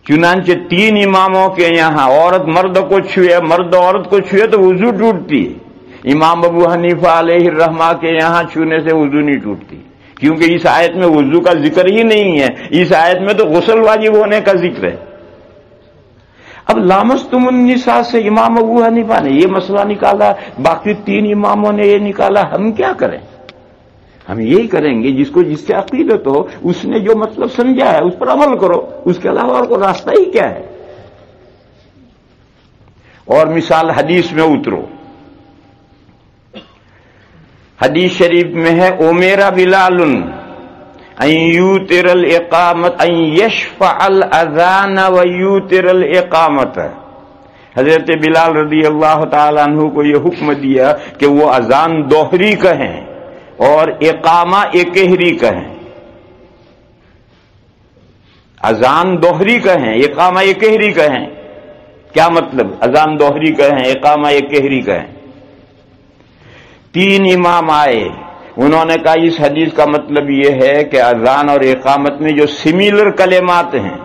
چنانچہ تین اماموں کے یہاں عورت مرد کو چھوئے، مرد عورت کو چھوئے تو وضو ٹوٹتی ہے۔ امام ابو حنیفہ علیہ الرحمہ کے یہاں چھونے سے وضو نہیں ٹوٹتی، کیونکہ اس آیت میں وضو کا ذکر ہی نہیں ہے، اس آیت میں تو غسل واجب ہونے کا ذکر ہے۔ اب لامستم النساء سے امام ابو حنیفہ نے یہ مسئلہ نکالا، باقی تین اماموں نے یہ نکالا، ہم کیا کریں؟ ہم یہی کریں گے جس کو جس سے عقیدت ہو، اس نے جو مطلب سمجھا ہے اس پر عمل کرو، اس کے علاوہ اور کوئی راستہ ہی کیا ہے؟ اور مثال حدیث میں اترو، حدیث شریف میں ہے امیرا بلال ان یوتر الاقامت ان یشفع الاذان ویوتر الاقامت، حضرت بلال رضی اللہ تعالی عنہ کو یہ حکم دیا کہ وہ اذان دوہری کہیں اور اقامہ اکہری کہیں۔ اذان دوہری کہیں، اقامہ اکہری کہیں، کیا مطلب؟ اذان دوہری کہیں، اقامہ اکہری کہیں۔ تین امام آئے، انہوں نے کہا اس حدیث کا مطلب یہ ہے کہ اذان اور اقامت میں جو سملر کلمات ہیں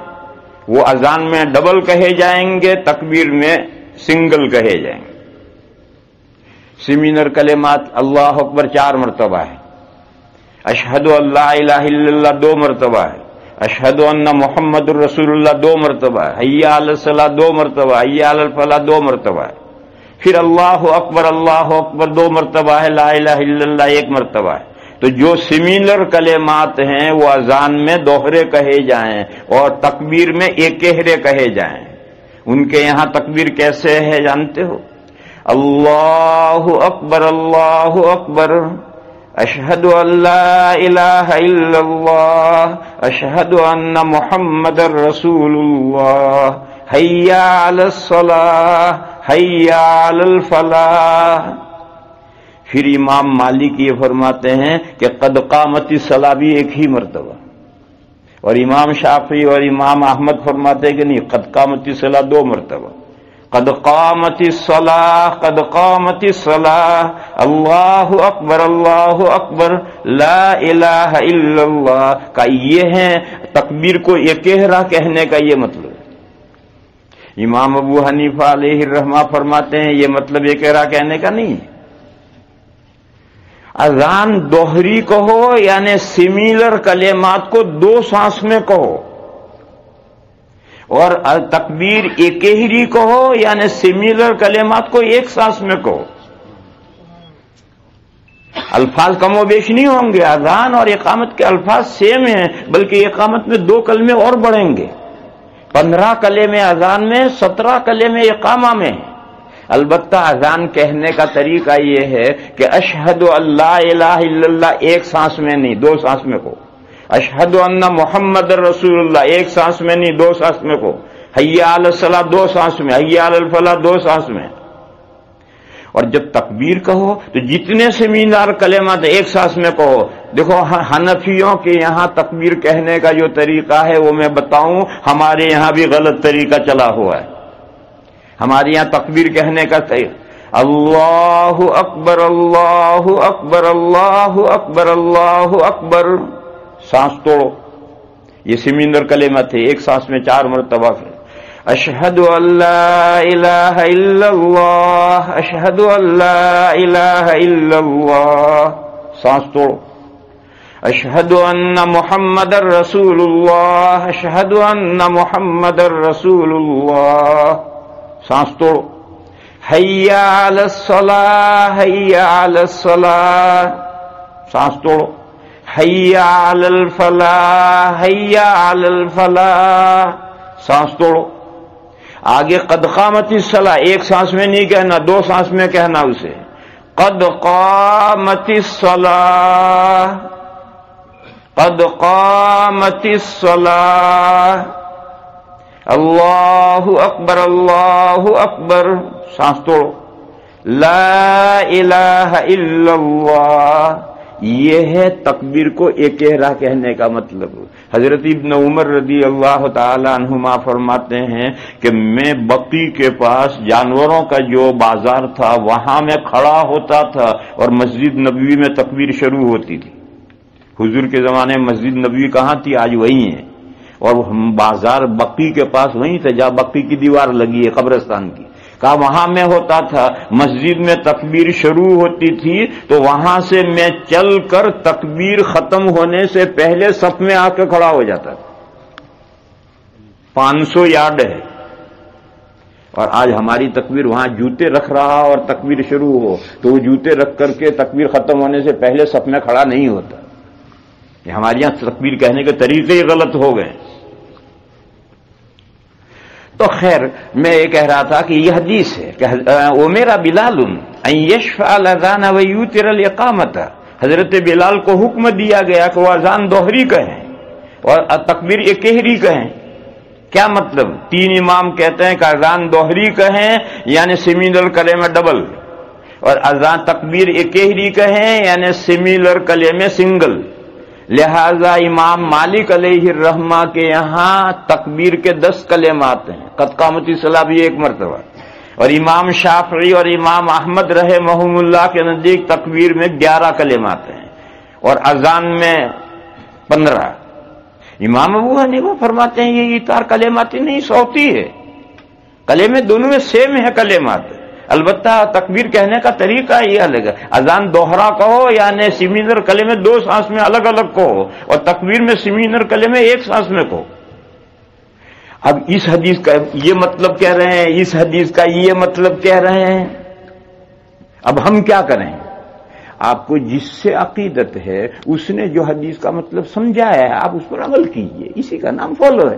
وہ اذان میں ڈبل کہے جائیں گے، تکبیر میں سنگل کہے جائیں گے۔ سملر کلمات اللہ اکبر 4 مرتبہ ہے، اشہد ان لا الہ الا اللہ 2 مرتبہ ہے، اشہد ان محمد الرسول اللہ 2 مرتبہ ہے، حی علی الصلاۃ 2 مرتبہ، حی علی الفلاح 2 مرتبہ ہے، پھر اللہ اکبر 2 مرتبہ ہے، لا الہ الا اللہ 1 مرتبہ ہے، تو جو سملر کلمات ہیں وہ اذان میں دوہرے کہے جائیں اور تکبیر میں اکہرے کہے جائیں. ان کے یہاں تکبیر کیسے ہے جانتے ہو؟ اللہ اکبر اللہ اکبر، اشہد ان لا الہ الا اللہ، اشہد ان محمد رسول اللہ، حی علی الصلاۃ حی علی الفلاح. پھر امام مالک یہ فرماتے ہیں کہ قد قامت الصلاۃ بھی ایک ہی مرتبہ، اور امام شافعی اور امام احمد فرماتے ہیں کہ نہیں، قد قامت الصلاۃ 2 مرتبہ. قد قامت الصلاۃ قد قامت الصلاۃ، اللہ اکبر لا الہ الا اللہ کا یہ ہے تکبیر کو اکہرا کہنے کا یہ مطلب. امام ابو حنیفہ علیہ الرحمہ فرماتے ہیں یہ مطلب اکہرا کہنے کا نہیں ہے. اذان دوہری کہو یعنی سملر کلمات کو 2 سانس میں کہو، اور تکبیر اکہری کہو یعنی سملر کلمات کو 1 سانس میں کہو. الفاظ کم و بیش نہیں ہوں گے، اذان اور اقامت کے الفاظ سیم ہیں، بلکہ اقامت میں 2 کلمے اور بڑھیں گے. 15 کلمے اذان میں، 17 کلمے اقامہ میں. البتہ اذان کہنے کا طریقہ یہ ہے کہ اشہد ان لا الہ الا اللہ 1 سانس میں نہیں 2 سانس میں کو، اشہد ان محمد رسول اللہ 1 سانس میں نہیں 2 سانس میں کو، حی علی الصلاۃ 2 سانس میں، حی علی الفلاح 2 سانس میں. اور جب تکبیر کہو تو جتنے سے مینار کلمات 1 سانس میں کہو. دیکھو حنفیوں کے یہاں تکبیر کہنے کا جو طریقہ ہے وہ میں بتاؤں، ہمارے یہاں بھی غلط طریقہ چلا ہوا ہے. ہمارے یہاں تکبیر کہنے کا طریقہ اللہ اکبر اللہ اکبر اللہ اکبر اللہ اکبر، سانس توڑو. یہ سمندر کلمات ہے، 1 سانس میں 4 مرتبہ. اشہد ان لا الہ الا اللہ، اشہد ان لا الہ الا اللہ، سانس توڑو. اشہد ان محمد رسول اللہ، اشہد ان محمد رسول اللہ، سانس توڑو. حی علی الصلاۃ حی علی الصلاۃ، سانس توڑو. حی علی الفلاح حی علی الفلاح، سانس توڑو. آگے قد قامت الصلاۃ 1 سانس میں نہیں کہنا، 2 سانس میں کہنا اسے. قد قامت الصلاۃ قد قامت الصلاۃ، اللہ اکبر، سانس توڑو. لا الہ الا اللہ، یہ ہے تکبیر کو اکہرا کہنے کا مطلب. حضرت ابن عمر رضی اللہ تعالی عنہما فرماتے ہیں کہ میں بقی کے پاس جانوروں کا جو بازار تھا وہاں میں کھڑا ہوتا تھا اور مسجد نبوی میں تکبیر شروع ہوتی تھی. حضور کے زمانے میں مسجد نبوی کہاں تھی؟ آج وہی ہے. اور بازار بقی کے پاس وہیں تھا جہاں بقی کی دیوار لگی ہے قبرستان کی. کہا وہاں میں ہوتا تھا، مسجد میں تکبیر شروع ہوتی تھی تو وہاں سے میں چل کر تکبیر ختم ہونے سے پہلے صف میں آ کے کھڑا ہو جاتا تھا. 500 یارڈ ہے. اور آج ہماری تکبیر وہاں جوتے رکھ رہا اور تکبیر شروع ہو تو وہ جوتے رکھ کر کے تکبیر ختم ہونے سے پہلے صف میں کھڑا نہیں ہوتا. یہ ہمارے یہاں تکبیر کہنے کے طریقے ہی غلط ہو گئے. تو خیر میں یہ کہہ رہا تھا کہ یہ حدیث ہے کہ امر بلال ان یشفع الاذان ویوتر الاقامۃ، حضرت بلال کو حکم دیا گیا کہ وہ اذان دوہری کہیں اور تکبیر اکہری کہیں. کیا مطلب؟ 3 امام کہتے ہیں کہ اذان دوہری کہیں یعنی سملر کلمہ ڈبل، اور اذان تکبیر اکہری کہیں یعنی سملر کلمہ سنگل. لہذا امام مالک علیہ الرحمہ کے یہاں تکبیر کے 10 کلمات ہیں، قد قامت الصلاۃ بھی 1 مرتبہ. اور امام شافعی اور امام احمد رحمہم اللہ کے نزدیک تکبیر میں 11 کلمات ہیں اور اذان میں 15. امام ابو حنیفہ فرماتے ہیں یہ اطار کلمات نہیں صوتی ہے، کلمے دونوں میں سیم ہے کلمات، البتہ تکبیر کہنے کا طریقہ یہ الگ ہے. اذان دوہرا کہو یعنی سملر کلمے 2 سانس میں الگ الگ کہو، اور تکبیر میں سملر کلمے 1 سانس میں کہو. اب اس حدیث کا یہ مطلب کہہ رہے ہیں، اس حدیث کا یہ مطلب کہہ رہے ہیں. اب ہم کیا کریں؟ آپ کو جس سے عقیدت ہے اس نے جو حدیث کا مطلب سمجھایا ہے آپ اس پر عمل کیجئے، اسی کا نام فالو ہے۔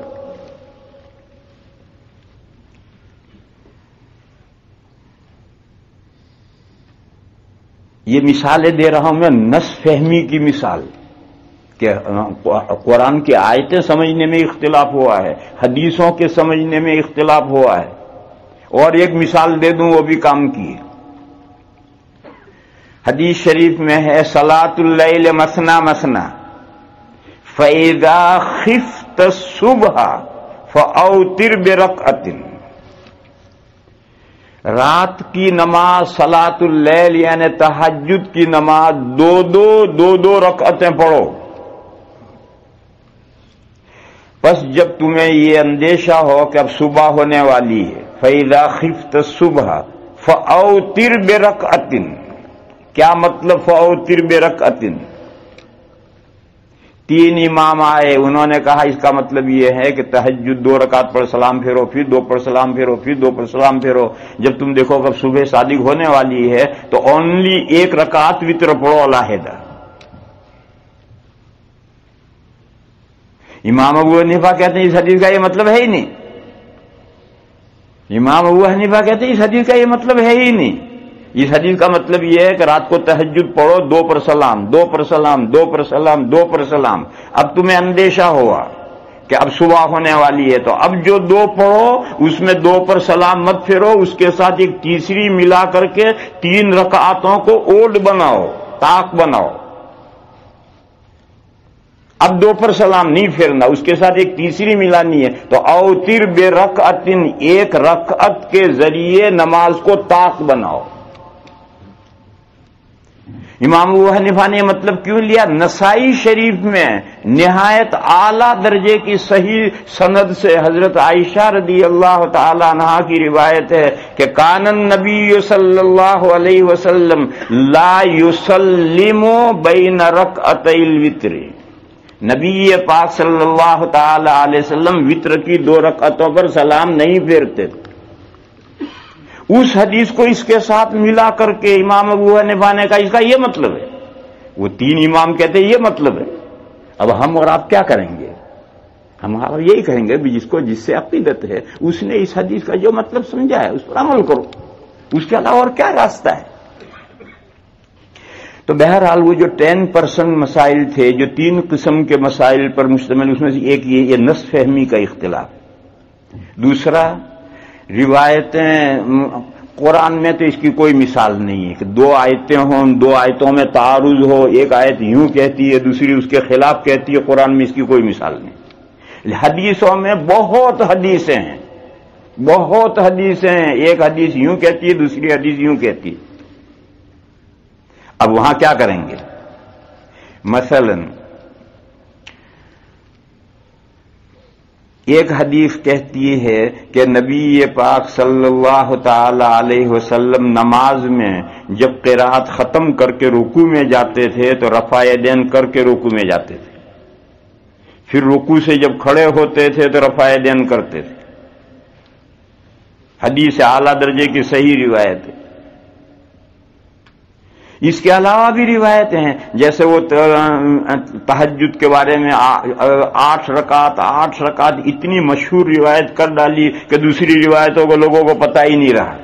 یہ مثالیں دے رہا ہوں میں نس فہمی کی مثال کہ قرآن کی آیتیں سمجھنے میں اختلاف ہوا ہے، حدیثوں کے سمجھنے میں اختلاف ہوا ہے۔ اور ایک مثال دے دوں وہ بھی کام کی ہے۔ حدیث شریف میں ہے صلاۃ اللیل مثنا مثنا فَإِذَا خِفْتَ الصُّبْحَ فَأَوْتِرْ بِرَكْعَةٍ، رات کی نماز صلاۃ اللیل یعنی تہجد کی نماز دو رکعتیں پڑھو۔ بس جب تمہیں یہ اندیشہ ہو کہ اب صبح ہونے والی ہے، فَإِذَا خِفْتَ الصُّبْحَ فَأَوْتِرْ بِرَكْعَةٍ، کیا مطلب فَأَوْتِرْ بِرَكْعَةٍ؟ تین امام آئے، انہوں نے کہا اس کا مطلب یہ ہے کہ تہجد 2 رکعت پر سلام پھیرو، پھر 2 پر سلام پھیرو، پھر 2 پر سلام پھیرو، جب تم دیکھو کہ صبح صادق ہونے والی ہے تو اونلی 1 رکعت وتر پڑھو علیحدہ۔ امام ابو حنیفہ کہتے ہیں اس حدیث کا یہ مطلب ہے ہی نہیں۔ امام ابو حنیفہ کہتے ہیں اس حدیث کا یہ مطلب ہے ہی نہیں۔ اس حدیث کا مطلب یہ ہے کہ رات کو تہجد پڑھو 2 پر سلام، 2 پر سلام، 2 پر سلام، 2 پر سلام۔ اب تمہیں اندیشہ ہوا کہ اب صبح ہونے والی ہے تو اب جو 2 پڑھو اس میں 2 پر سلام مت پھیرو، اس کے ساتھ ایک تیسری ملا کر کے 3 رکعتوں کو اوڈ بناؤ، طاق بناؤ۔ اب 2 پر سلام نہیں پھیرنا، اس کے ساتھ ایک تیسری ملانی ہے، تو اوتر برکعت، 1 رکعت کے ذریعے نماز کو طاق بناؤ۔ امام ابو حنیفہ نے مطلب کیوں لیا؟ نسائی شریف میں نہایت اعلیٰ درجے کی صحیح سند سے حضرت عائشہ رضی اللہ تعالی عنہا کی روایت ہے کہ کان النبی صلی اللہ علیہ وسلم لا یسلم بین رکعتي الوتر، نبی پاک صلی اللہ تعالی علیہ وسلم وتر کی 2 رکعتوں پر سلام نہیں پھیرتے تھے۔ اس حدیث کو اس کے ساتھ ملا کر کے امام ابو حنیفہ نے کہا اس کا یہ مطلب ہے۔ وہ 3 امام کہتے ہیں یہ مطلب ہے۔ اب ہم اور آپ کیا کریں گے؟ ہم یہی کہیں گے جس کو جس سے عقیدت ہے اس نے اس حدیث کا جو مطلب سمجھا ہے اس پر عمل کرو، اس کے علاوہ اور کیا راستہ ہے؟ تو بہرحال وہ جو 10% مسائل تھے جو 3 قسم کے مسائل پر مشتمل، اس میں سے ایک یہ نس فہمی کا اختلاف، دوسرا روایتیں، قرآن میں تو اس کی کوئی مثال نہیں ہے کہ 2 آیتیں ہوں، 2 آیتوں میں تعارض ہو، ایک آیت یوں کہتی ہے دوسری اس کے خلاف کہتی ہے، قرآن میں اس کی کوئی مثال نہیں۔ حدیثوں میں بہت حدیثیں ہیں، بہت حدیثیں ہیں، ایک حدیث یوں کہتی ہے دوسری حدیث یوں کہتی ہے۔ اب وہاں کیا کریں گے؟ مثلا ایک حدیث کہتی ہے کہ نبی پاک صلی اللہ تعالی علیہ وسلم نماز میں جب قرات ختم کر کے رکوع میں جاتے تھے تو رفع یدین کر کے رکوع میں جاتے تھے، پھر رکوع سے جب کھڑے ہوتے تھے تو رفع یدین کرتے تھے۔ حدیث اعلیٰ درجے کی صحیح روایت ہے۔ اس کے علاوہ بھی روایتیں ہیں، جیسے وہ تہجد کے بارے میں 8 رکعت اتنی مشہور روایت کر ڈالی کہ دوسری روایتوں کو لوگوں کو پتہ ہی نہیں رہا۔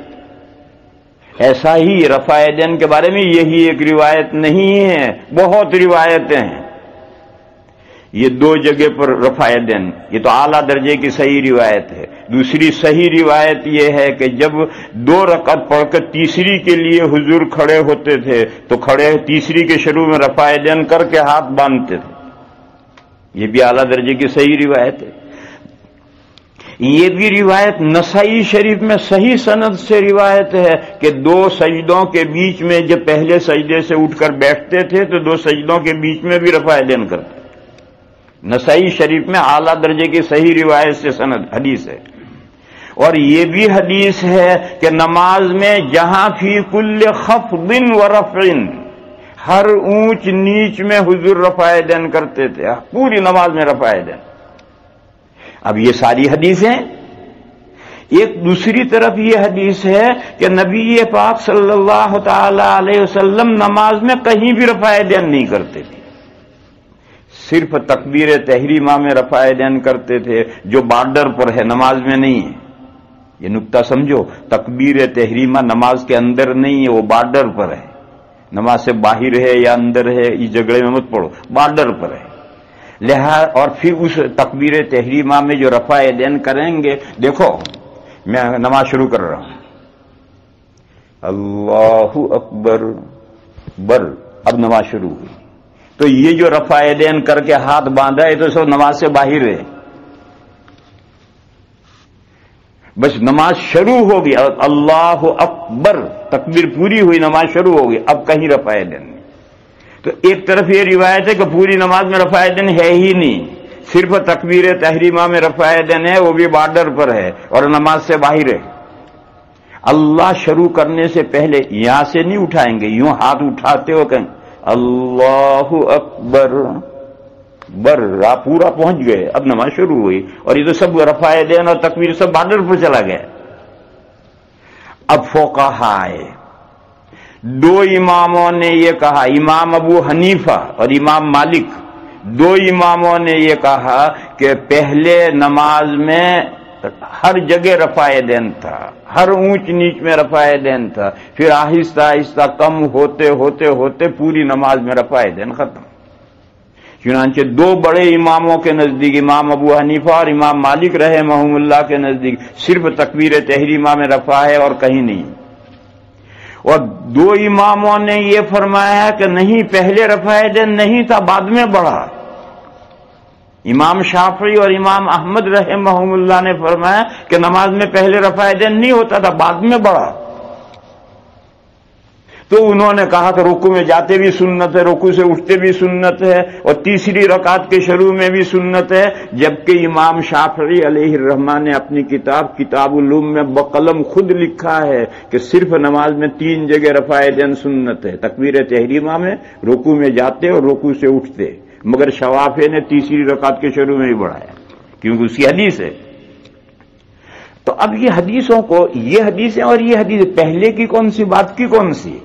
ایسا ہی رفع یدین کے بارے میں یہی ایک روایت نہیں ہے، بہت روایتیں ہیں۔ یہ 2 جگہ پر رفع یدین، یہ تو اعلیٰ درجے کی صحیح روایت ہے۔ دوسری صحیح روایت یہ ہے کہ جب 2 رکعت پڑھ کر تیسری کے لیے حضور کھڑے ہوتے تھے تو کھڑے تیسری کے شروع میں رفع یدین کر کے ہاتھ باندھتے تھے، یہ بھی اعلیٰ درجے کی صحیح روایت ہے۔ یہ بھی روایت نسائی شریف میں صحیح سند سے روایت ہے کہ 2 سجدوں کے بیچ میں جب پہلے سجدے سے اٹھ کر بیٹھتے تھے تو 2 سجدوں کے بیچ میں بھی رفع یدین کرتے۔ نسائی شریف میں اعلیٰ درجے کی صحیح روایت سے سند حدیث ہے۔ اور یہ بھی حدیث ہے کہ نماز میں جہاں فی کل خفض و رفع، ہر اونچ نیچ میں حضور رفع یدین کرتے تھے، پوری نماز میں رفع یدین۔ اب یہ ساری حدیثیں ایک دوسری طرف یہ حدیث ہے کہ نبی پاک صلی اللہ تعالی علیہ وسلم نماز میں کہیں بھی رفع یدین نہیں کرتے تھے، صرف تکبیر تحریمہ میں رفع یدین کرتے تھے جو بارڈر پر ہے، نماز میں نہیں ہے۔ یہ نقطہ سمجھو، تکبیر تحریمہ نماز کے اندر نہیں ہے، وہ بارڈر پر ہے، نماز سے باہر ہے یا اندر ہے اس جھگڑے میں مت پڑو، بارڈر پر ہے۔ لہذا اور پھر اس تکبیر تحریمہ میں جو رفع یدین کریں گے، دیکھو میں نماز شروع کر رہا ہوں، اللہ اکبر بر، اب نماز شروع ہوئی، تو یہ جو رفع یدین کر کے ہاتھ باندھا ہے تو سب نماز سے باہر ہے، بس نماز شروع ہوگی، اللہ اکبر تکبیر پوری ہوئی، نماز شروع ہوگی، اب کہیں رفع یدین نہیں۔ تو ایک طرف یہ روایت ہے کہ پوری نماز میں رفع یدین ہے ہی نہیں، صرف تکبیر تحریمہ میں رفع یدین ہے، وہ بھی بارڈر پر ہے اور نماز سے باہر ہے۔ اللہ شروع کرنے سے پہلے یہاں سے نہیں اٹھائیں گے، یوں ہاتھ اٹھاتے ہو کہیں اللہ اکبر بر، آپ پورا پہنچ گئے، اب نماز شروع ہوئی، اور یہ تو سب رفع یدین اور تکبیر سب بارڈر پر چلا گیا۔ اب فقہا آئے، دو اماموں نے یہ کہا، امام ابو حنیفہ اور امام مالک، دو اماموں نے یہ کہا کہ پہلے نماز میں ہر جگہ رفع یدین تھا، ہر اونچ نیچ میں رفع یدین تھا، پھر آہستہ آہستہ کم ہوتے ہوتے ہوتے پوری نماز میں رفع یدین ختم۔ چنانچہ دو بڑے اماموں کے نزدیک، امام ابو حنیفہ اور امام مالک رحمہم اللہ کے نزدیک صرف تکبیر تحریمہ میں رفع ہے اور کہیں نہیں، اور دو اماموں نے یہ فرمایا کہ نہیں، پہلے رفع یدین نہیں تھا، بعد میں بڑھا۔ امام شافعی اور امام احمد رحمہم اللہ نے فرمایا کہ نماز میں پہلے رفع یدین نہیں ہوتا تھا، بعد میں بڑھا۔ تو انہوں نے کہا کہ رکوع میں جاتے بھی سنت ہے، رکوع سے اٹھتے بھی سنت ہے، اور تیسری رکعت کے شروع میں بھی سنت ہے، جبکہ امام شافعی علیہ الرحمہ نے اپنی کتاب العلوم میں بقلم خود لکھا ہے کہ صرف نماز میں 3 جگہ رفع یدین سنت ہے، تکبیر تحریمہ میں، رکوع میں جاتے اور رکوع سے اٹھتے، مگر شوافی نے تیسری رکعت کے شروع میں ہی بڑھایا کیونکہ اس کی حدیث ہے۔ تو اب یہ حدیثوں کو، یہ حدیثیں اور یہ حدیث پہلے کی کون سی، بات کی کون سی؟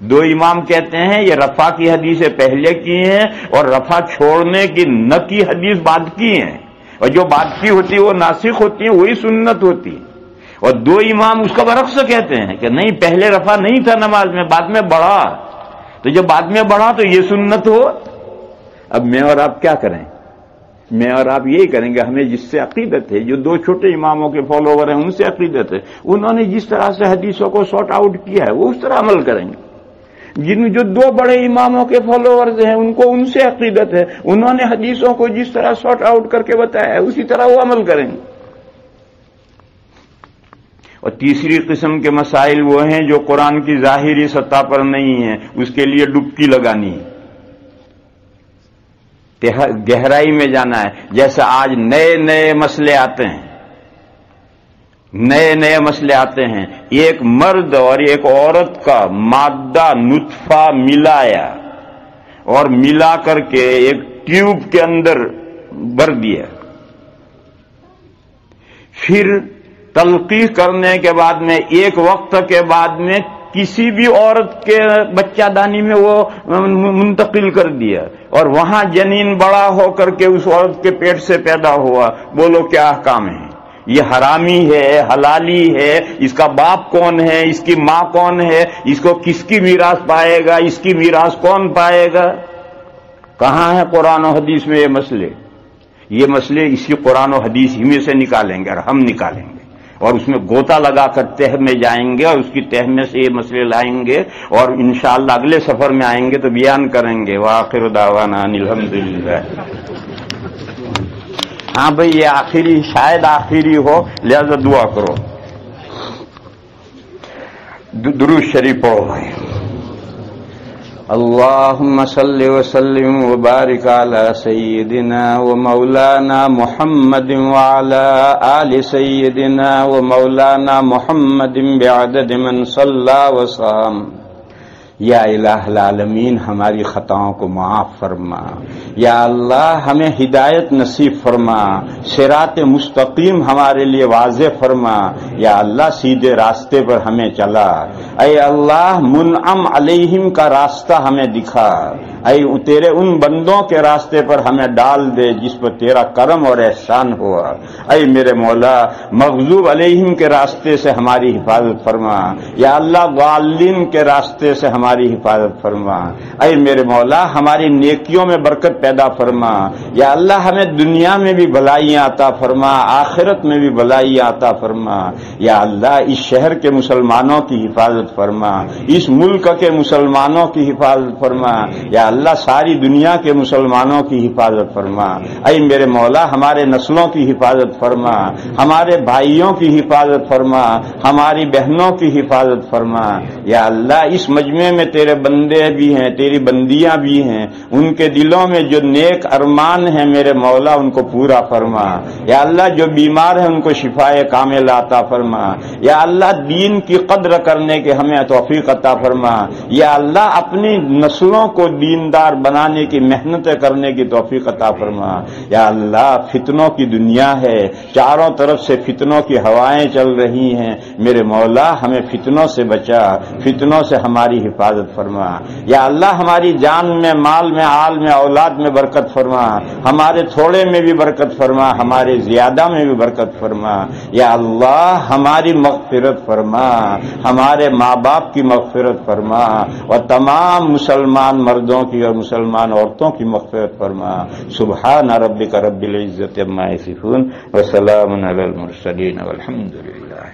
دو امام کہتے ہیں یہ رفع کی حدیثیں پہلے کی ہیں اور رفع چھوڑنے کی نہ کی حدیث بعد کی ہیں، اور جو بعد کی ہوتی ہے وہ ناسخ ہوتی ہے، وہی سنت ہوتی ہے۔ اور دو امام اس کا برعکس کہتے ہیں کہ نہیں، پہلے رفع نہیں تھا نماز میں، بعد میں بڑھا، تو جب بعد میں بڑھا تو یہ سنت ہو۔ اب میں اور آپ کیا کریں؟ میں اور آپ یہی کریں گے، ہمیں جس سے عقیدت ہے، جو دو چھوٹے اماموں کے فالوور ہیں ان سے عقیدت ہے، انہوں نے جس طرح سے حدیثوں کو سارٹ آؤٹ کیا ہے وہ اس طرح عمل کریں گے۔ جو دو بڑے اماموں کے فالوورز ہیں ان کو ان سے عقیدت ہے، انہوں نے حدیثوں کو جس طرح سارٹ آؤٹ کر کے بتایا ہے اسی طرح وہ عمل کریں گے۔ اور تیسری قسم کے مسائل وہ ہیں جو قرآن کی ظاہری سطح پر نہیں ہیں، اس کے لیے ڈبکی لگانی ہے، گہرائی میں جانا ہے۔ جیسے آج نئے نئے مسئلے آتے ہیں، نئے مسئلے آتے ہیں، ایک مرد اور ایک عورت کا مادہ نطفہ ملایا اور ملا کر کے ایک ٹیوب کے اندر بھر دیا، پھر تلقیح کرنے کے بعد میں ایک وقت کے بعد میں کسی بھی عورت کے بچہ دانی میں وہ منتقل کر دیا، اور وہاں جنین بڑا ہو کر کے اس عورت کے پیٹ سے پیدا ہوا، بولو کیا احکام ہے؟ یہ حرامی ہے، حلالی ہے، اس کا باپ کون ہے، اس کی ماں کون ہے، اس کو کس کی میراث پائے گا، اس کی میراث کون پائے گا؟ کہاں ہے قرآن و حدیث میں یہ مسئلے؟ یہ مسئلے اسی قرآن و حدیث ہی میں سے نکالیں گے، اور ہم نکالیں گے، اور اس میں گوتا لگا کر تہ میں جائیں گے، اور اس کی تہ میں سے یہ مسئلے لائیں گے، اور انشاءاللہ اگلے سفر میں آئیں گے تو بیان کریں گے۔ وآخر دعوانا ان الحمدللہ۔ ہاں بھئی، یہ آخری، شاید آخری ہو، لہذا دعا کرو، درود شریف پڑھو بھائی۔ اللہم صلی وسلم وبارک علی سیدنا و مولانا محمد وعلی آل سیدنا و مولانا محمد بعدد من صلی وسلم یا الہ العالمین ہماری خطاؤں کو معاف فرما، یا اللہ ہمیں ہدایت نصیب فرما، صراط مستقیم ہمارے لیے واضح فرما، یا اللہ سیدھے راستے پر ہمیں چلا، اے اللہ منعم علیہم کا راستہ ہمیں دکھا، اے تیرے ان بندوں کے راستے پر ہمیں ڈال دے جس پر تیرا کرم اور احسان ہوا، اے میرے مولا مغضوب علیہم کے راستے سے ہماری حفاظت فرما، یا اللہ ضالین کے راستے سے ہماری حفاظت فرما، اے میرے مولا ہماری نیکیوں میں برکت پیدا فرما، یا اللہ ہمیں دنیا میں بھی بھلائیاں عطا فرما، آخرت میں بھی بھلائیاں عطا فرما، یا اللہ اس شہر کے مسلمانوں کی حفاظت فرما، اس ملک کے مسلمانوں کی حفاظت فرما، یا اللہ ساری دنیا کے مسلمانوں کی حفاظت فرما، اے میرے مولا ہمارے نسلوں کی حفاظت فرما، ہمارے بھائیوں کی حفاظت فرما، ہماری بہنوں کی حفاظت فرما، یا اللہ اس مجمع میں تیرے بندے بھی ہیں، تیری بندیاں بھی ہیں، ان کے دلوں میں جو نیک ارمان ہیں میرے مولا ان کو پورا فرما، یا اللہ جو بیمار ہیں ان کو شفائے کامل عطا فرما، یا اللہ دین کی قدر کرنے کے ہمیں توفیق عطا فرما، یا اللہ اپنی نسلوں کو دیندار بنانے کی محنتیں کرنے کی توفیق عطا فرما، یا اللہ فتنوں کی دنیا ہے، چاروں طرف سے فتنوں کی ہوائیں چل رہی ہیں، میرے مولا ہمیں فتنوں سے بچا، فتنوں سے ہماری حفاظت فرما، یا اللہ ہماری جان میں، مال میں، آل میں، اولاد میں برکت فرما، ہمارے تھوڑے میں بھی برکت فرما، ہمارے زیادہ میں بھی برکت فرما، یا اللہ ہماری مغفرت فرما، ہمارے ماں باپ کی مغفرت فرما، اور تمام مسلمان مردوں کی اور مسلمان عورتوں کی مغفرت فرما۔ سبحان ربک رب العزت عما یصفون وسلام علی المرسلین والحمد للہ۔